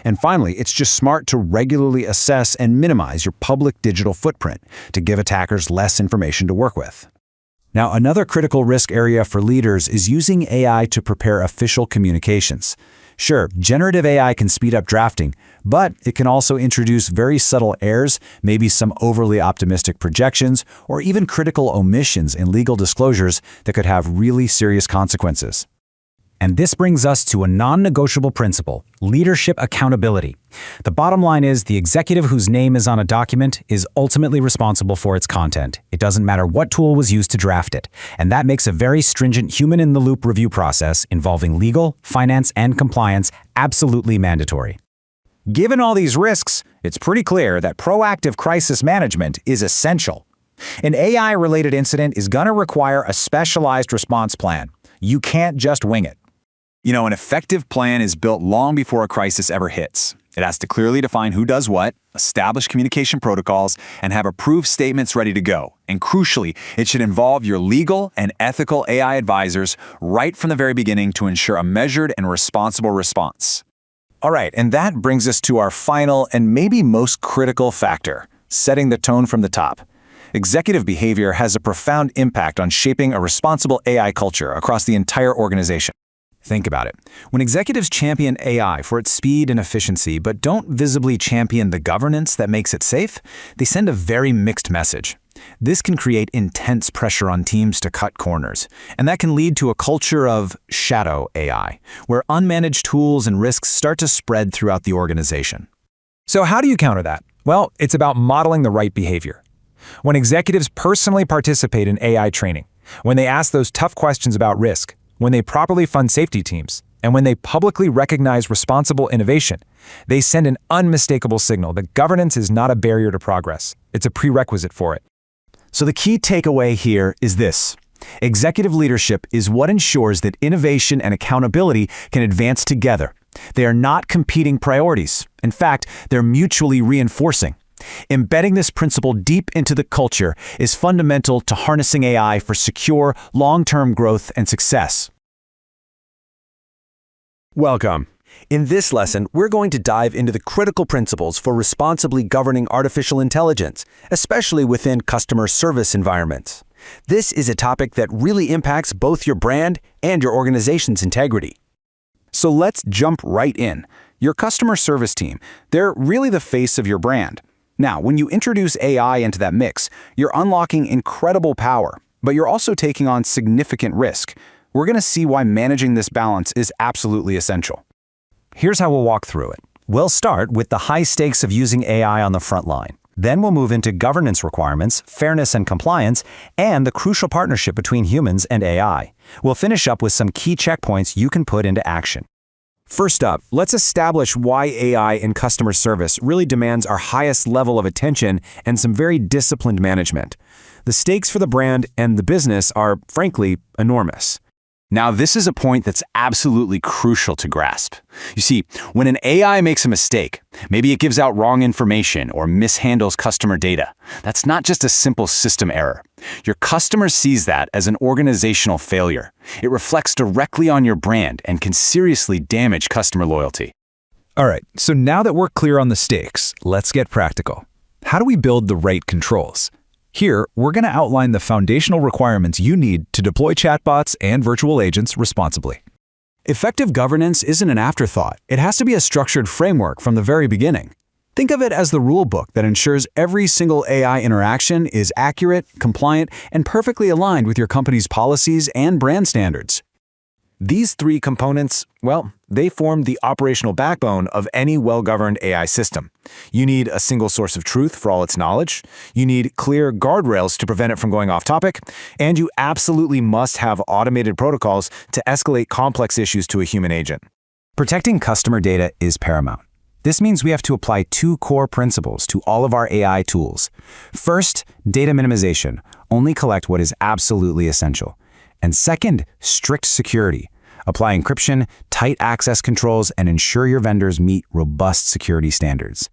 And finally, it's just smart to regularly assess and minimize your public digital footprint to give attackers less information to work with. Now, another critical risk area for leaders is using AI to prepare official communications. Sure, generative AI can speed up drafting, but it can also introduce very subtle errors, maybe some overly optimistic projections, or even critical omissions in legal disclosures that could have really serious consequences. And this brings us to a non-negotiable principle: leadership accountability. The bottom line is the executive whose name is on a document is ultimately responsible for its content. It doesn't matter what tool was used to draft it. And that makes a very stringent human-in-the-loop review process involving legal, finance, and compliance absolutely mandatory. Given all these risks, it's pretty clear that proactive crisis management is essential. An AI-related incident is going to require a specialized response plan. You can't just wing it. An effective plan is built long before a crisis ever hits. It has to clearly define who does what, establish communication protocols, and have approved statements ready to go. And crucially, it should involve your legal and ethical AI advisors right from the very beginning to ensure a measured and responsible response. All right, and that brings us to our final and maybe most critical factor: setting the tone from the top. Executive behavior has a profound impact on shaping a responsible AI culture across the entire organization. Think about it. When executives champion AI for its speed and efficiency, but don't visibly champion the governance that makes it safe, they send a very mixed message. This can create intense pressure on teams to cut corners, and that can lead to a culture of shadow AI, where unmanaged tools and risks start to spread throughout the organization. So how do you counter that? Well, it's about modeling the right behavior. When executives personally participate in AI training, when they ask those tough questions about risk, when they properly fund safety teams, and when they publicly recognize responsible innovation, they send an unmistakable signal that governance is not a barrier to progress. It's a prerequisite for it. So the key takeaway here is this. Executive leadership is what ensures that innovation and accountability can advance together. They are not competing priorities. In fact, they're mutually reinforcing. Embedding this principle deep into the culture is fundamental to harnessing AI for secure, long-term growth and success. Welcome. In this lesson, we're going to dive into the critical principles for responsibly governing artificial intelligence, especially within customer service environments. This is a topic that really impacts both your brand and your organization's integrity. So let's jump right in. Your customer service team, they're really the face of your brand. Now, when you introduce AI into that mix, you're unlocking incredible power, but you're also taking on significant risk. We're going to see why managing this balance is absolutely essential. Here's how we'll walk through it. We'll start with the high stakes of using AI on the front line. Then we'll move into governance requirements, fairness and compliance, and the crucial partnership between humans and AI. We'll finish up with some key checkpoints you can put into action. First up, let's establish why AI in customer service really demands our highest level of attention and some very disciplined management. The stakes for the brand and the business are, frankly, enormous. Now, this is a point that's absolutely crucial to grasp. You see, when an AI makes a mistake, maybe it gives out wrong information or mishandles customer data, that's not just a simple system error. Your customer sees that as an organizational failure. It reflects directly on your brand and can seriously damage customer loyalty. All right, so now that we're clear on the stakes, let's get practical. How do we build the right controls? Here, we're going to outline the foundational requirements you need to deploy chatbots and virtual agents responsibly. Effective governance isn't an afterthought. It has to be a structured framework from the very beginning. Think of it as the rule book that ensures every single AI interaction is accurate, compliant, and perfectly aligned with your company's policies and brand standards. These three components, well, they form the operational backbone of any well-governed AI system. You need a single source of truth for all its knowledge, you need clear guardrails to prevent it from going off topic, and you absolutely must have automated protocols to escalate complex issues to a human agent. Protecting customer data is paramount. This means we have to apply two core principles to all of our AI tools. First, data minimization. Only collect what is absolutely essential. And second, strict security. Apply encryption, tight access controls, and ensure your vendors meet robust security standards.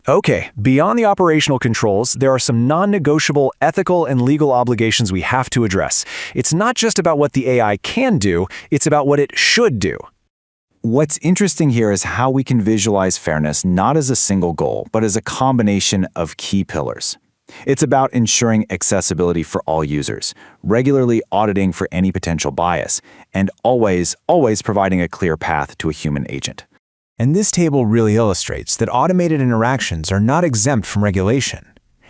Okay, beyond the operational controls, there are some non-negotiable ethical and legal obligations we have to address. It's not just about what the AI can do, it's about what it should do. What's interesting here is how we can visualize fairness not as a single goal, but as a combination of key pillars. It's about ensuring accessibility for all users, regularly auditing for any potential bias, and always providing a clear path to a human agent. And this table really illustrates that automated interactions are not exempt from regulation.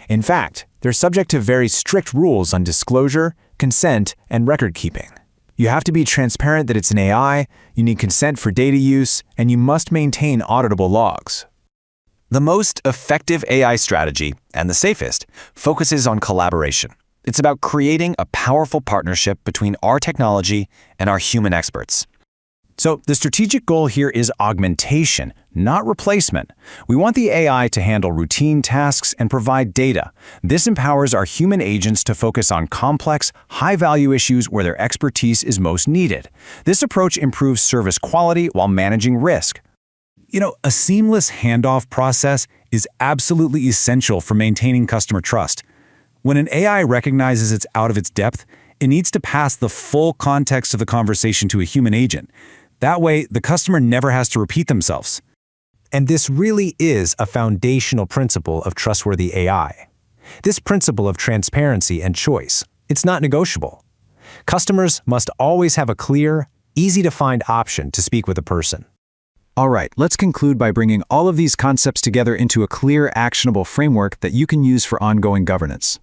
In fact, they're subject to very strict rules on disclosure, consent, and record keeping. You have to be transparent that it's an AI, you need consent for data use, and you must maintain auditable logs. The most effective AI strategy, and the safest, focuses on collaboration. It's about creating a powerful partnership between our technology and our human experts. So the strategic goal here is augmentation, not replacement. We want the AI to handle routine tasks and provide data. This empowers our human agents to focus on complex, high-value issues where their expertise is most needed. This approach improves service quality while managing risk. You know, a seamless handoff process is absolutely essential for maintaining customer trust. When an AI recognizes it's out of its depth, it needs to pass the full context of the conversation to a human agent. That way, the customer never has to repeat themselves. And this really is a foundational principle of trustworthy AI. This principle of transparency and choice, it's not negotiable. Customers must always have a clear, easy-to-find option to speak with a person. All right, let's conclude by bringing all of these concepts together into a clear, actionable framework that you can use for ongoing governance.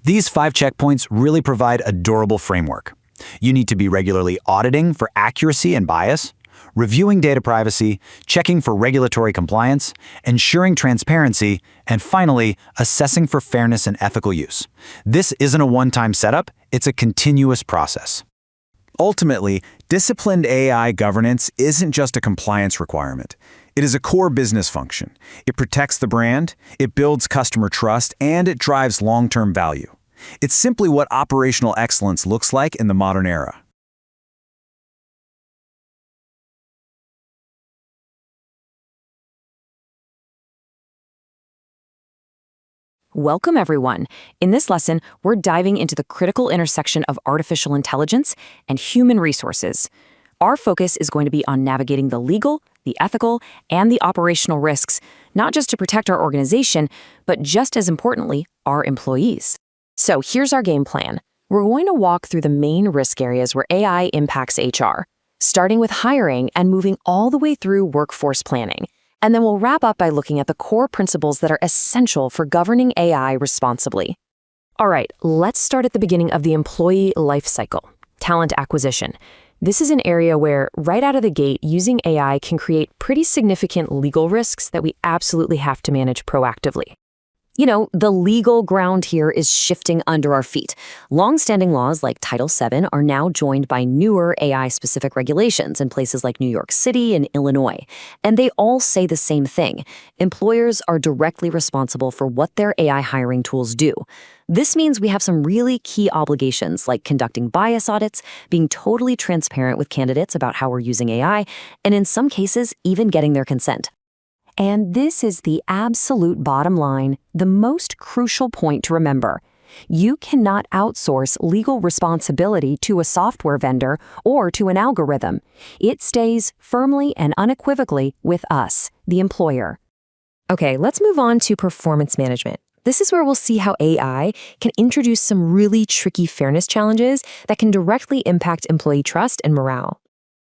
These 5 checkpoints really provide a durable framework. You need to be regularly auditing for accuracy and bias, reviewing data privacy, checking for regulatory compliance, ensuring transparency, and finally, assessing for fairness and ethical use. This isn't a one-time setup, it's a continuous process. Ultimately, disciplined AI governance isn't just a compliance requirement. It is a core business function. It protects the brand, it builds customer trust, and it drives long-term value. It's simply what operational excellence looks like in the modern era. Welcome, everyone. In this lesson, we're diving into the critical intersection of artificial intelligence and human resources. Our focus is going to be on navigating the legal, the ethical, and the operational risks, not just to protect our organization, but just as importantly, our employees. So here's our game plan. We're going to walk through the main risk areas where AI impacts HR, starting with hiring and moving all the way through workforce planning. And then we'll wrap up by looking at the core principles that are essential for governing AI responsibly. All right, let's start at the beginning of the employee life cycle, talent acquisition. This is an area where, right out of the gate, using AI can create pretty significant legal risks that we absolutely have to manage proactively. You know, the legal ground here is shifting under our feet. Long-standing laws like Title VII are now joined by newer AI-specific regulations in places like New York City and Illinois. And they all say the same thing. Employers are directly responsible for what their AI hiring tools do. This means we have some really key obligations like conducting bias audits, being totally transparent with candidates about how we're using AI, and in some cases, even getting their consent. And this is the absolute bottom line, the most crucial point to remember. You cannot outsource legal responsibility to a software vendor or to an algorithm. It stays firmly and unequivocally with us, the employer. Okay, let's move on to performance management. This is where we'll see how AI can introduce some really tricky fairness challenges that can directly impact employee trust and morale.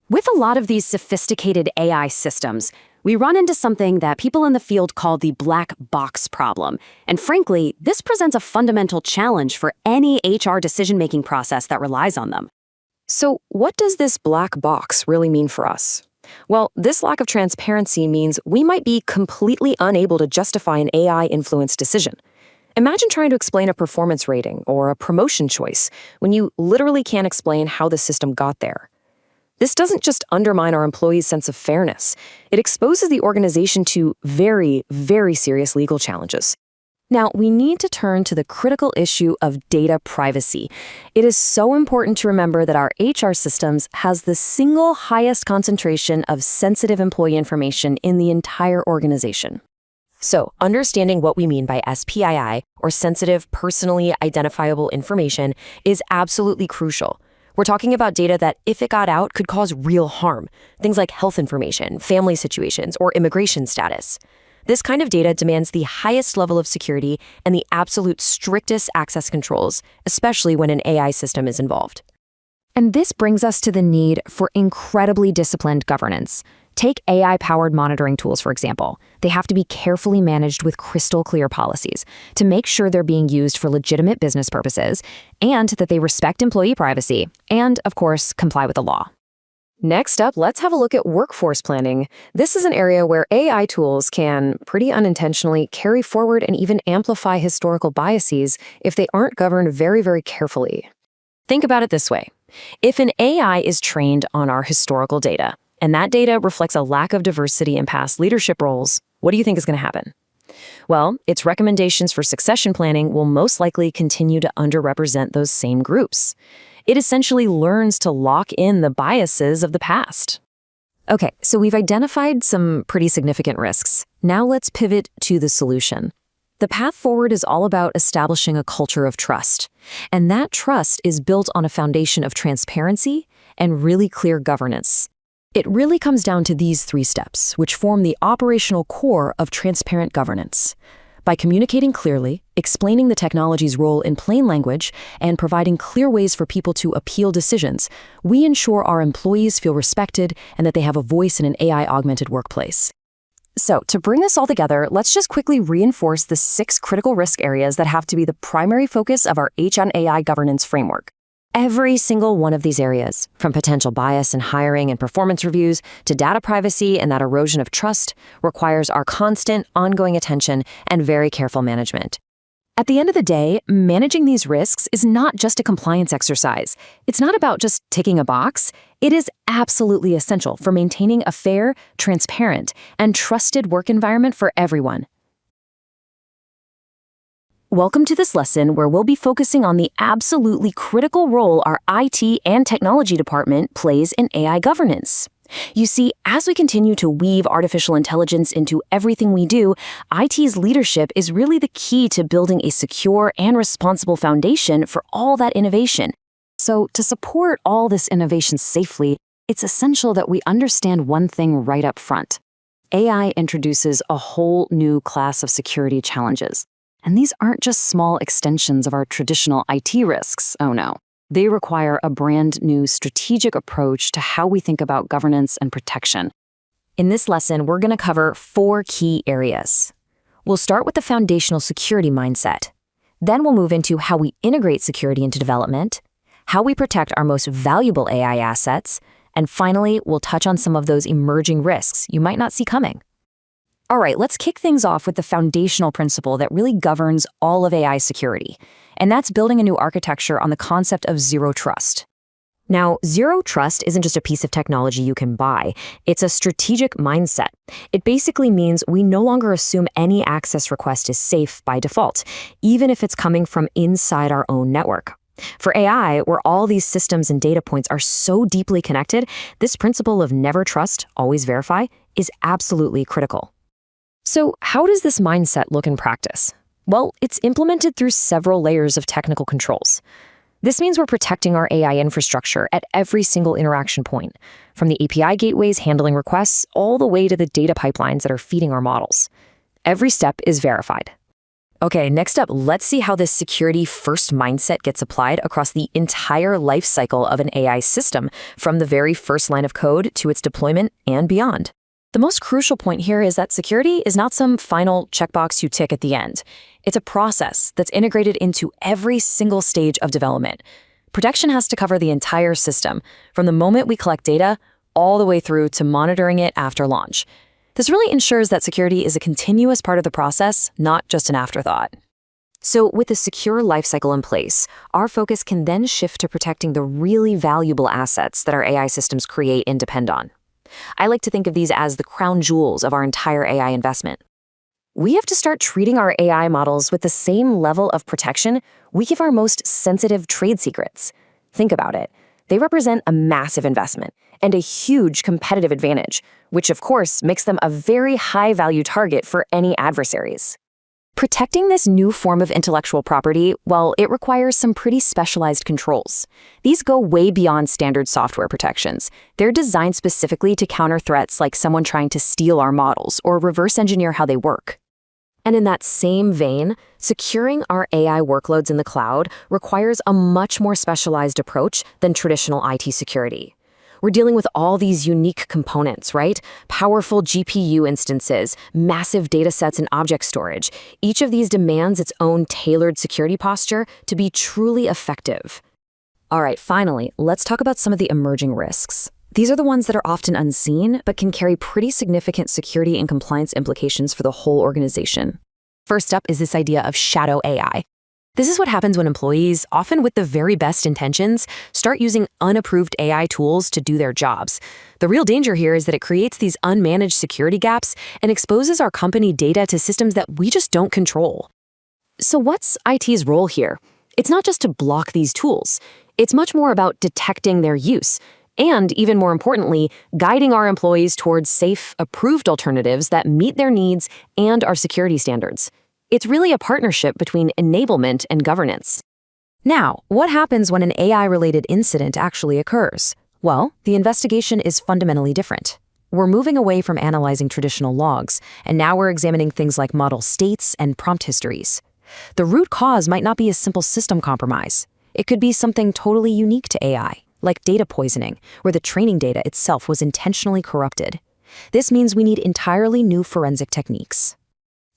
With a lot of these sophisticated AI systems, we run into something that people in the field call the black box problem. And frankly, this presents a fundamental challenge for any HR decision-making process that relies on them. So what does this black box really mean for us? Well, this lack of transparency means we might be completely unable to justify an AI-influenced decision. Imagine trying to explain a performance rating or a promotion choice when you literally can't explain how the system got there. This doesn't just undermine our employees' sense of fairness. It exposes the organization to very, very serious legal challenges. Now, we need to turn to the critical issue of data privacy. It is so important to remember that our HR systems has the single highest concentration of sensitive employee information in the entire organization. So, understanding what we mean by SPII, or sensitive personally identifiable information, is absolutely crucial. We're talking about data that, if it got out, could cause real harm. Things like health information, family situations, or immigration status. This kind of data demands the highest level of security and the absolute strictest access controls, especially when an AI system is involved. And this brings us to the need for incredibly disciplined governance. Take AI-powered monitoring tools, for example. They have to be carefully managed with crystal clear policies to make sure they're being used for legitimate business purposes and that they respect employee privacy and, of course, comply with the law. Next up, let's have a look at workforce planning. This is an area where AI tools can, pretty unintentionally, carry forward and even amplify historical biases if they aren't governed very, very carefully. Think about it this way. If an AI is trained on our historical data, and that data reflects a lack of diversity in past leadership roles, what do you think is going to happen? Well, its recommendations for succession planning will most likely continue to underrepresent those same groups. It essentially learns to lock in the biases of the past. Okay, so we've identified some pretty significant risks. Now let's pivot to the solution. The path forward is all about establishing a culture of trust. And that trust is built on a foundation of transparency and really clear governance. It really comes down to these 3 steps, which form the operational core of transparent governance. By communicating clearly, explaining the technology's role in plain language, and providing clear ways for people to appeal decisions, we ensure our employees feel respected and that they have a voice in an AI-augmented workplace. So, to bring this all together, let's just quickly reinforce the 6 critical risk areas that have to be the primary focus of our H&AI governance framework. Every single one of these areas, from potential bias in hiring and performance reviews to data privacy and that erosion of trust, requires our constant, ongoing attention and very careful management. At the end of the day, managing these risks is not just a compliance exercise. It's not about just ticking a box. It is absolutely essential for maintaining a fair, transparent, and trusted work environment for everyone. Welcome to this lesson where we'll be focusing on the absolutely critical role our IT and technology department plays in AI governance. You see, as we continue to weave artificial intelligence into everything we do, IT's leadership is really the key to building a secure and responsible foundation for all that innovation. So, to support all this innovation safely, it's essential that we understand one thing right up front. AI introduces a whole new class of security challenges. And these aren't just small extensions of our traditional IT risks, oh no. They require a brand new strategic approach to how we think about governance and protection. In this lesson, we're going to cover 4 key areas. We'll start with the foundational security mindset. Then we'll move into how we integrate security into development, how we protect our most valuable AI assets, and finally, we'll touch on some of those emerging risks you might not see coming. All right, let's kick things off with the foundational principle that really governs all of AI security, and that's building a new architecture on the concept of zero trust. Now, zero trust isn't just a piece of technology you can buy, it's a strategic mindset. It basically means we no longer assume any access request is safe by default, even if it's coming from inside our own network. For AI, where all these systems and data points are so deeply connected, this principle of never trust, always verify is absolutely critical. So, how does this mindset look in practice? Well, it's implemented through several layers of technical controls. This means we're protecting our AI infrastructure at every single interaction point, from the API gateways handling requests all the way to the data pipelines that are feeding our models. Every step is verified. Okay, next up, let's see how this security-first mindset gets applied across the entire life cycle of an AI system, from the very first line of code to its deployment and beyond. The most crucial point here is that security is not some final checkbox you tick at the end. It's a process that's integrated into every single stage of development. Protection has to cover the entire system, from the moment we collect data all the way through to monitoring it after launch. This really ensures that security is a continuous part of the process, not just an afterthought. So with a secure lifecycle in place, our focus can then shift to protecting the really valuable assets that our AI systems create and depend on. I like to think of these as the crown jewels of our entire AI investment. We have to start treating our AI models with the same level of protection we give our most sensitive trade secrets. Think about it. They represent a massive investment and a huge competitive advantage, which of course makes them a very high-value target for any adversaries. Protecting this new form of intellectual property, well, it requires some pretty specialized controls. These go way beyond standard software protections. They're designed specifically to counter threats like someone trying to steal our models or reverse engineer how they work. And in that same vein, securing our AI workloads in the cloud requires a much more specialized approach than traditional IT security. We're dealing with all these unique components, right? Powerful GPU instances, massive data sets and object storage. Each of these demands its own tailored security posture to be truly effective. All right, finally, let's talk about some of the emerging risks. These are the ones that are often unseen, but can carry pretty significant security and compliance implications for the whole organization. First up is this idea of shadow AI. This is what happens when employees, often with the very best intentions, start using unapproved AI tools to do their jobs. The real danger here is that it creates these unmanaged security gaps and exposes our company data to systems that we just don't control. So what's IT's role here? It's not just to block these tools. It's much more about detecting their use, and even more importantly, guiding our employees towards safe, approved alternatives that meet their needs and our security standards. It's really a partnership between enablement and governance. Now, what happens when an AI-related incident actually occurs? Well, the investigation is fundamentally different. We're moving away from analyzing traditional logs, and now we're examining things like model states and prompt histories. The root cause might not be a simple system compromise. It could be something totally unique to AI, like data poisoning, where the training data itself was intentionally corrupted. This means we need entirely new forensic techniques.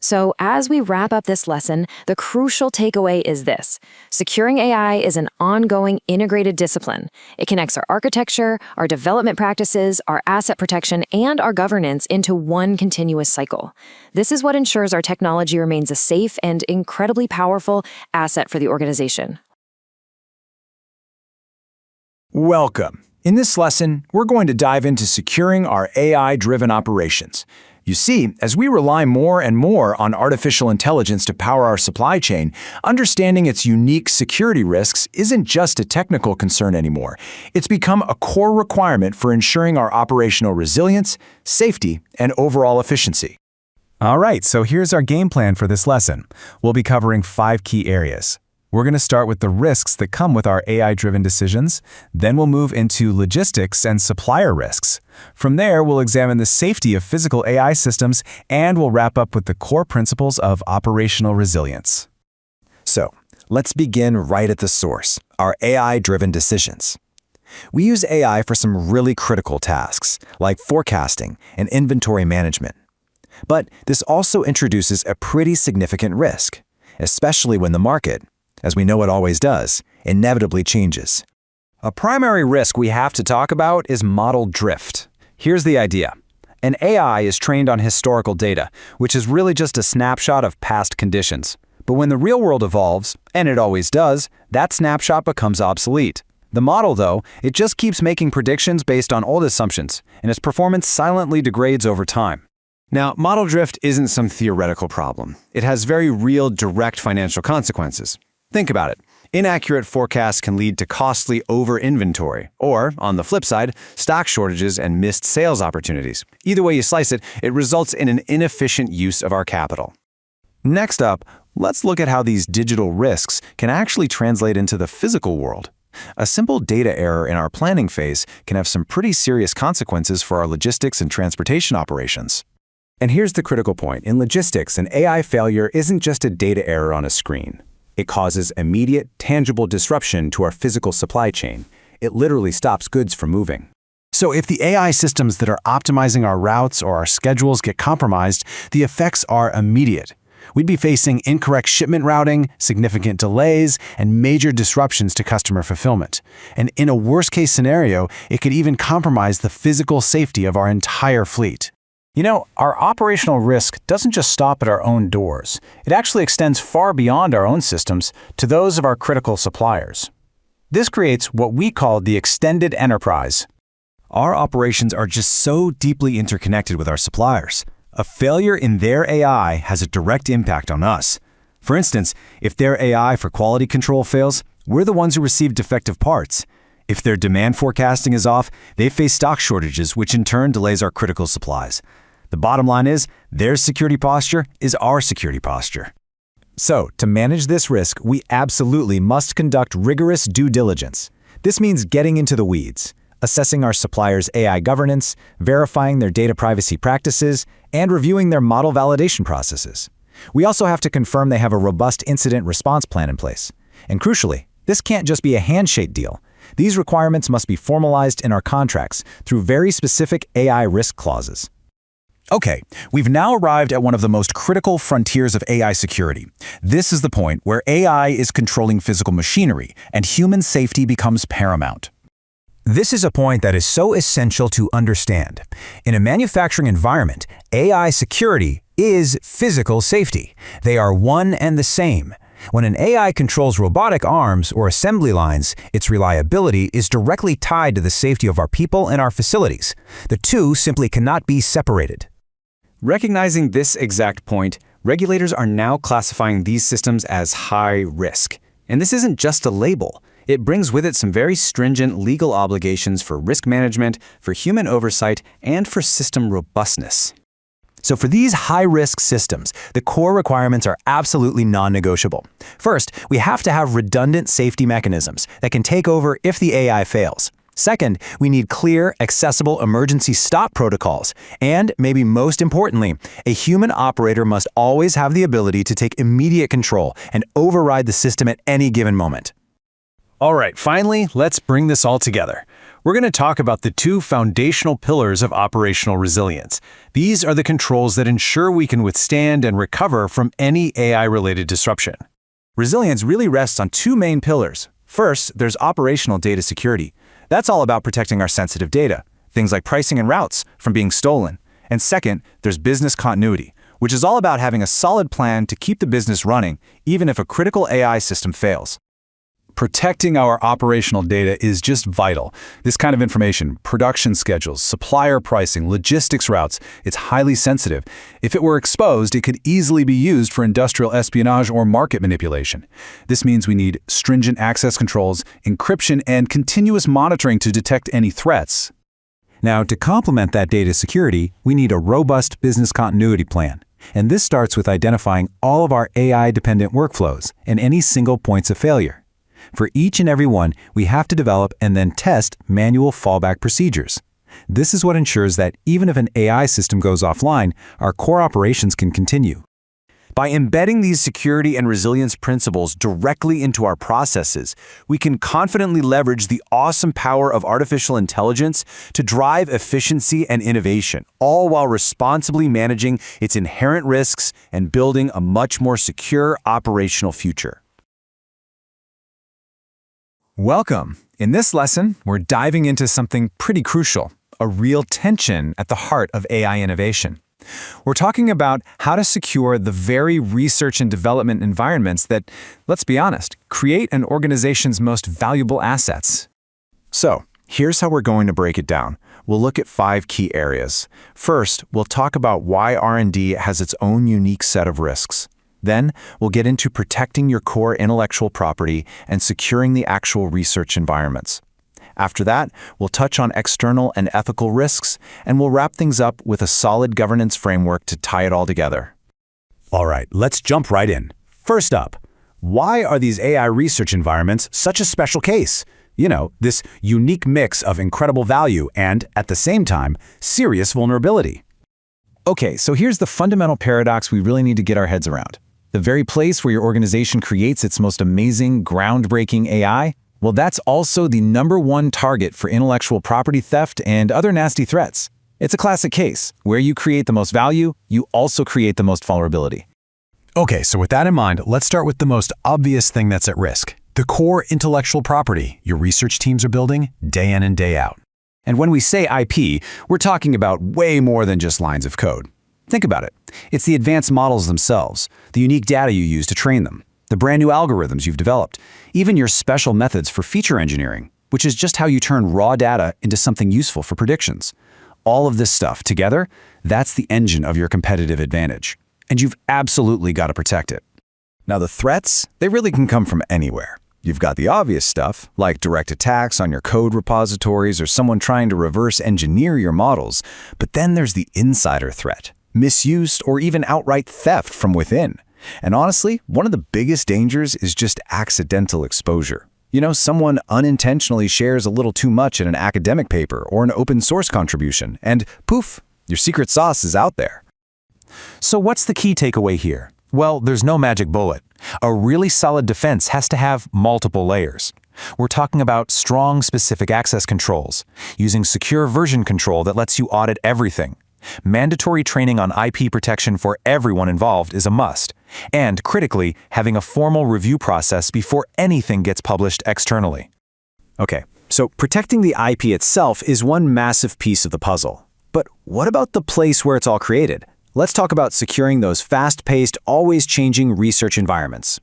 So, as we wrap up this lesson, the crucial takeaway is this. Securing AI is an ongoing integrated discipline. It connects our architecture, our development practices, our asset protection, and our governance into one continuous cycle. This is what ensures our technology remains a safe and incredibly powerful asset for the organization. Welcome. In this lesson, we're going to dive into securing our AI-driven operations. You see, as we rely more and more on artificial intelligence to power our supply chain, understanding its unique security risks isn't just a technical concern anymore. It's become a core requirement for ensuring our operational resilience, safety, and overall efficiency. All right, so here's our game plan for this lesson. We'll be covering 5 key areas. We're going to start with the risks that come with our AI-driven decisions. Then we'll move into logistics and supplier risks. From there, we'll examine the safety of physical AI systems, and we'll wrap up with the core principles of operational resilience. So, let's begin right at the source, our AI-driven decisions. We use AI for some really critical tasks, like forecasting and inventory management. But this also introduces a pretty significant risk, especially when the market, as we know it always does, inevitably changes. A primary risk we have to talk about is model drift. Here's the idea. An AI is trained on historical data, which is really just a snapshot of past conditions. But when the real world evolves, and it always does, that snapshot becomes obsolete. The model, though, it just keeps making predictions based on old assumptions, and its performance silently degrades over time. Now, model drift isn't some theoretical problem. It has very real, direct financial consequences. Think about it. Inaccurate forecasts can lead to costly over-inventory, or, on the flip side, stock shortages and missed sales opportunities. Either way you slice it, it results in an inefficient use of our capital. Next up, let's look at how these digital risks can actually translate into the physical world. A simple data error in our planning phase can have some pretty serious consequences for our logistics and transportation operations. And here's the critical point. In logistics, an AI failure isn't just a data error on a screen. It causes immediate, tangible disruption to our physical supply chain. It literally stops goods from moving. So if the AI systems that are optimizing our routes or our schedules get compromised, the effects are immediate. We'd be facing incorrect shipment routing, significant delays, and major disruptions to customer fulfillment. And in a worst-case scenario, it could even compromise the physical safety of our entire fleet. You know, our operational risk doesn't just stop at our own doors. It actually extends far beyond our own systems to those of our critical suppliers. This creates what we call the extended enterprise. Our operations are just so deeply interconnected with our suppliers. A failure in their AI has a direct impact on us. For instance, if their AI for quality control fails, we're the ones who receive defective parts. If their demand forecasting is off, they face stock shortages, which in turn delays our critical supplies. The bottom line is, their security posture is our security posture. So, to manage this risk, we absolutely must conduct rigorous due diligence. This means getting into the weeds, assessing our suppliers' AI governance, verifying their data privacy practices, and reviewing their model validation processes. We also have to confirm they have a robust incident response plan in place. And crucially, this can't just be a handshake deal. These requirements must be formalized in our contracts through very specific AI risk clauses. Okay, we've now arrived at one of the most critical frontiers of AI security. This is the point where AI is controlling physical machinery, and human safety becomes paramount. This is a point that is so essential to understand. In a manufacturing environment, AI security is physical safety. They are one and the same. When an AI controls robotic arms or assembly lines, its reliability is directly tied to the safety of our people and our facilities. The two simply cannot be separated. Recognizing this exact point, regulators are now classifying these systems as high risk. And this isn't just a label. It brings with it some very stringent legal obligations for risk management, for human oversight, and for system robustness. So for these high-risk systems, the core requirements are absolutely non-negotiable. First, we have to have redundant safety mechanisms that can take over if the AI fails. Second, we need clear, accessible emergency stop protocols. And, maybe most importantly, a human operator must always have the ability to take immediate control and override the system at any given moment. All right, finally, let's bring this all together. We're going to talk about the two foundational pillars of operational resilience. These are the controls that ensure we can withstand and recover from any AI-related disruption. Resilience really rests on two main pillars. First, there's operational data security. That's all about protecting our sensitive data, things like pricing and routes, from being stolen. And second, there's business continuity, which is all about having a solid plan to keep the business running, even if a critical AI system fails. Protecting our operational data is just vital. This kind of information, production schedules, supplier pricing, logistics routes, it's highly sensitive. If it were exposed, it could easily be used for industrial espionage or market manipulation. This means we need stringent access controls, encryption, and continuous monitoring to detect any threats. Now, to complement that data security, we need a robust business continuity plan. And this starts with identifying all of our AI-dependent workflows and any single points of failure. For each and every one, we have to develop and then test manual fallback procedures. This is what ensures that even if an AI system goes offline, our core operations can continue. By embedding these security and resilience principles directly into our processes, we can confidently leverage the awesome power of artificial intelligence to drive efficiency and innovation, all while responsibly managing its inherent risks and building a much more secure operational future. Welcome. In this lesson, we're diving into something pretty crucial, a real tension at the heart of AI innovation. We're talking about how to secure the very research and development environments that, let's be honest, create an organization's most valuable assets. So, here's how we're going to break it down. We'll look at 5 key areas. First, we'll talk about why R&D has its own unique set of risks. Then, we'll get into protecting your core intellectual property and securing the actual research environments. After that, we'll touch on external and ethical risks, and we'll wrap things up with a solid governance framework to tie it all together. All right, let's jump right in. First up, why are these AI research environments such a special case? You know, this unique mix of incredible value and, at the same time, serious vulnerability. Okay, so here's the fundamental paradox we really need to get our heads around. The very place where your organization creates its most amazing, groundbreaking AI, well, that's also the #1 target for intellectual property theft and other nasty threats. It's a classic case. Where you create the most value, you also create the most vulnerability. Okay, so with that in mind, let's start with the most obvious thing that's at risk. The core intellectual property your research teams are building day in and day out. And when we say IP, we're talking about way more than just lines of code. Think about it. It's the advanced models themselves, the unique data you use to train them, the brand new algorithms you've developed, even your special methods for feature engineering, which is just how you turn raw data into something useful for predictions. All of this stuff together, that's the engine of your competitive advantage. And you've absolutely got to protect it. Now, the threats, they really can come from anywhere. You've got the obvious stuff, like direct attacks on your code repositories or someone trying to reverse engineer your models. But then there's the insider threat, misuse, or even outright theft from within. And honestly, one of the biggest dangers is just accidental exposure. You know, someone unintentionally shares a little too much in an academic paper or an open source contribution, and poof, your secret sauce is out there. So what's the key takeaway here? Well, there's no magic bullet. A really solid defense has to have multiple layers. We're talking about strong specific access controls, using secure version control that lets you audit everything. Mandatory training on IP protection for everyone involved is a must. And critically, having a formal review process before anything gets published externally. Okay, so protecting the IP itself is one massive piece of the puzzle. But what about the place where it's all created? Let's talk about securing those fast-paced, always-changing research environments.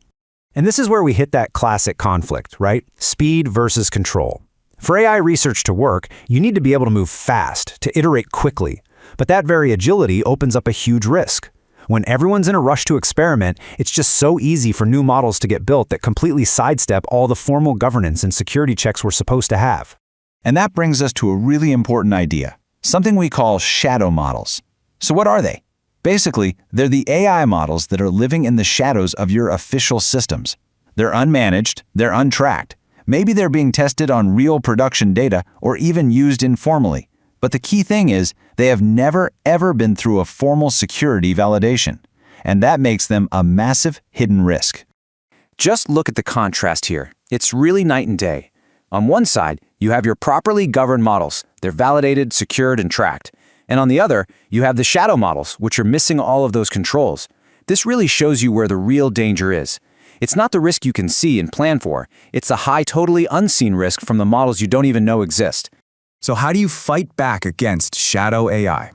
And this is where we hit that classic conflict, right? Speed versus control. For AI research to work, you need to be able to move fast, to iterate quickly. But that very agility opens up a huge risk. When everyone's in a rush to experiment, it's just so easy for new models to get built that completely sidestep all the formal governance and security checks we're supposed to have. And that brings us to a really important idea, something we call shadow models. So what are they? Basically, they're the AI models that are living in the shadows of your official systems. They're unmanaged, they're untracked, Maybe they're being tested on real production data or even used informally. But the key thing is, they have never, ever been through a formal security validation. And that makes them a massive hidden risk. Just look at the contrast here. It's really night and day. On one side, you have your properly governed models. They're validated, secured, and tracked. And on the other, you have the shadow models, which are missing all of those controls. This really shows you where the real danger is. It's not the risk you can see and plan for. It's the high, totally unseen risk from the models you don't even know exist. So how do you fight back against shadow AI?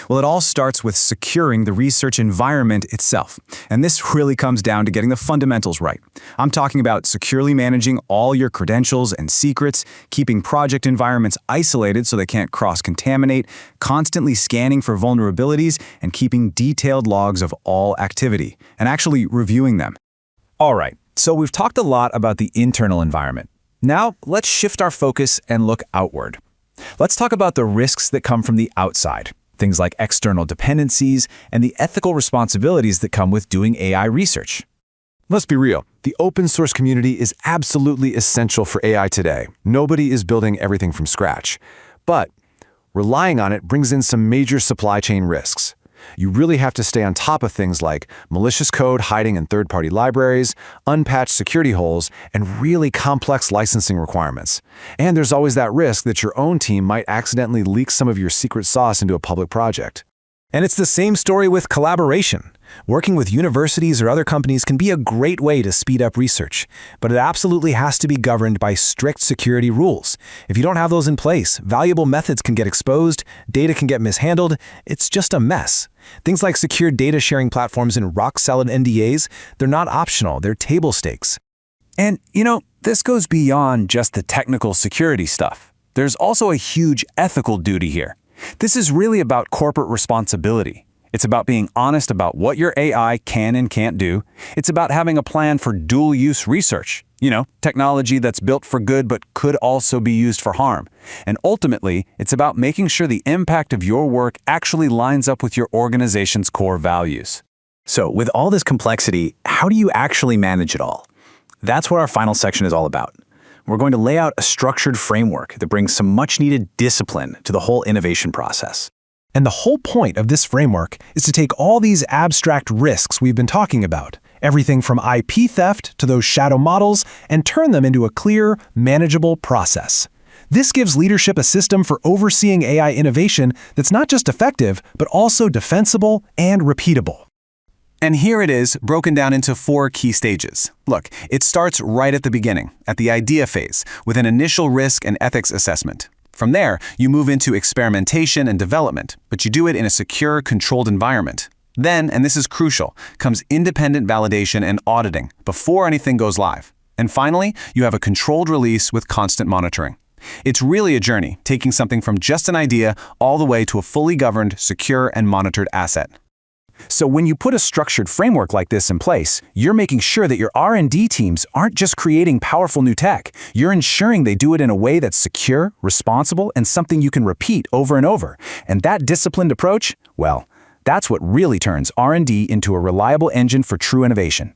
Well, it all starts with securing the research environment itself. And this really comes down to getting the fundamentals right. I'm talking about securely managing all your credentials and secrets, keeping project environments isolated so they can't cross-contaminate, constantly scanning for vulnerabilities, and keeping detailed logs of all activity, and actually reviewing them. All right, so we've talked a lot about the internal environment. Now, let's shift our focus and look outward. Let's talk about the risks that come from the outside. Things like external dependencies and the ethical responsibilities that come with doing AI research. Let's be real. The open source community is absolutely essential for AI today. Nobody is building everything from scratch. But relying on it brings in some major supply chain risks. You really have to stay on top of things like malicious code hiding in third-party libraries, unpatched security holes, and really complex licensing requirements. And there's always that risk that your own team might accidentally leak some of your secret sauce into a public project. And it's the same story with collaboration. Working with universities or other companies can be a great way to speed up research, but it absolutely has to be governed by strict security rules. If you don't have those in place, valuable methods can get exposed, data can get mishandled, it's just a mess. Things like secure data sharing platforms and rock-solid NDAs, they're not optional, they're table stakes. And, this goes beyond just the technical security stuff. There's also a huge ethical duty here. This is really about corporate responsibility. It's about being honest about what your AI can and can't do. It's about having a plan for dual-use research. Technology that's built for good but could also be used for harm. And ultimately, it's about making sure the impact of your work actually lines up with your organization's core values. So, with all this complexity, how do you actually manage it all? That's what our final section is all about. We're going to lay out a structured framework that brings some much-needed discipline to the whole innovation process. And the whole point of this framework is to take all these abstract risks we've been talking about, everything from IP theft to those shadow models, and turn them into a clear, manageable process. This gives leadership a system for overseeing AI innovation that's not just effective, but also defensible and repeatable. And here it is, broken down into 4 key stages. Look, it starts right at the beginning, at the idea phase, with an initial risk and ethics assessment. From there, you move into experimentation and development, but you do it in a secure, controlled environment. Then, and this is crucial, comes independent validation and auditing before anything goes live. And finally, you have a controlled release with constant monitoring. It's really a journey, taking something from just an idea all the way to a fully governed, secure, and monitored asset. So when you put a structured framework like this in place, you're making sure that your R&D teams aren't just creating powerful new tech. You're ensuring they do it in a way that's secure, responsible, and something you can repeat over and over. And that disciplined approach, well, that's what really turns R&D into a reliable engine for true innovation.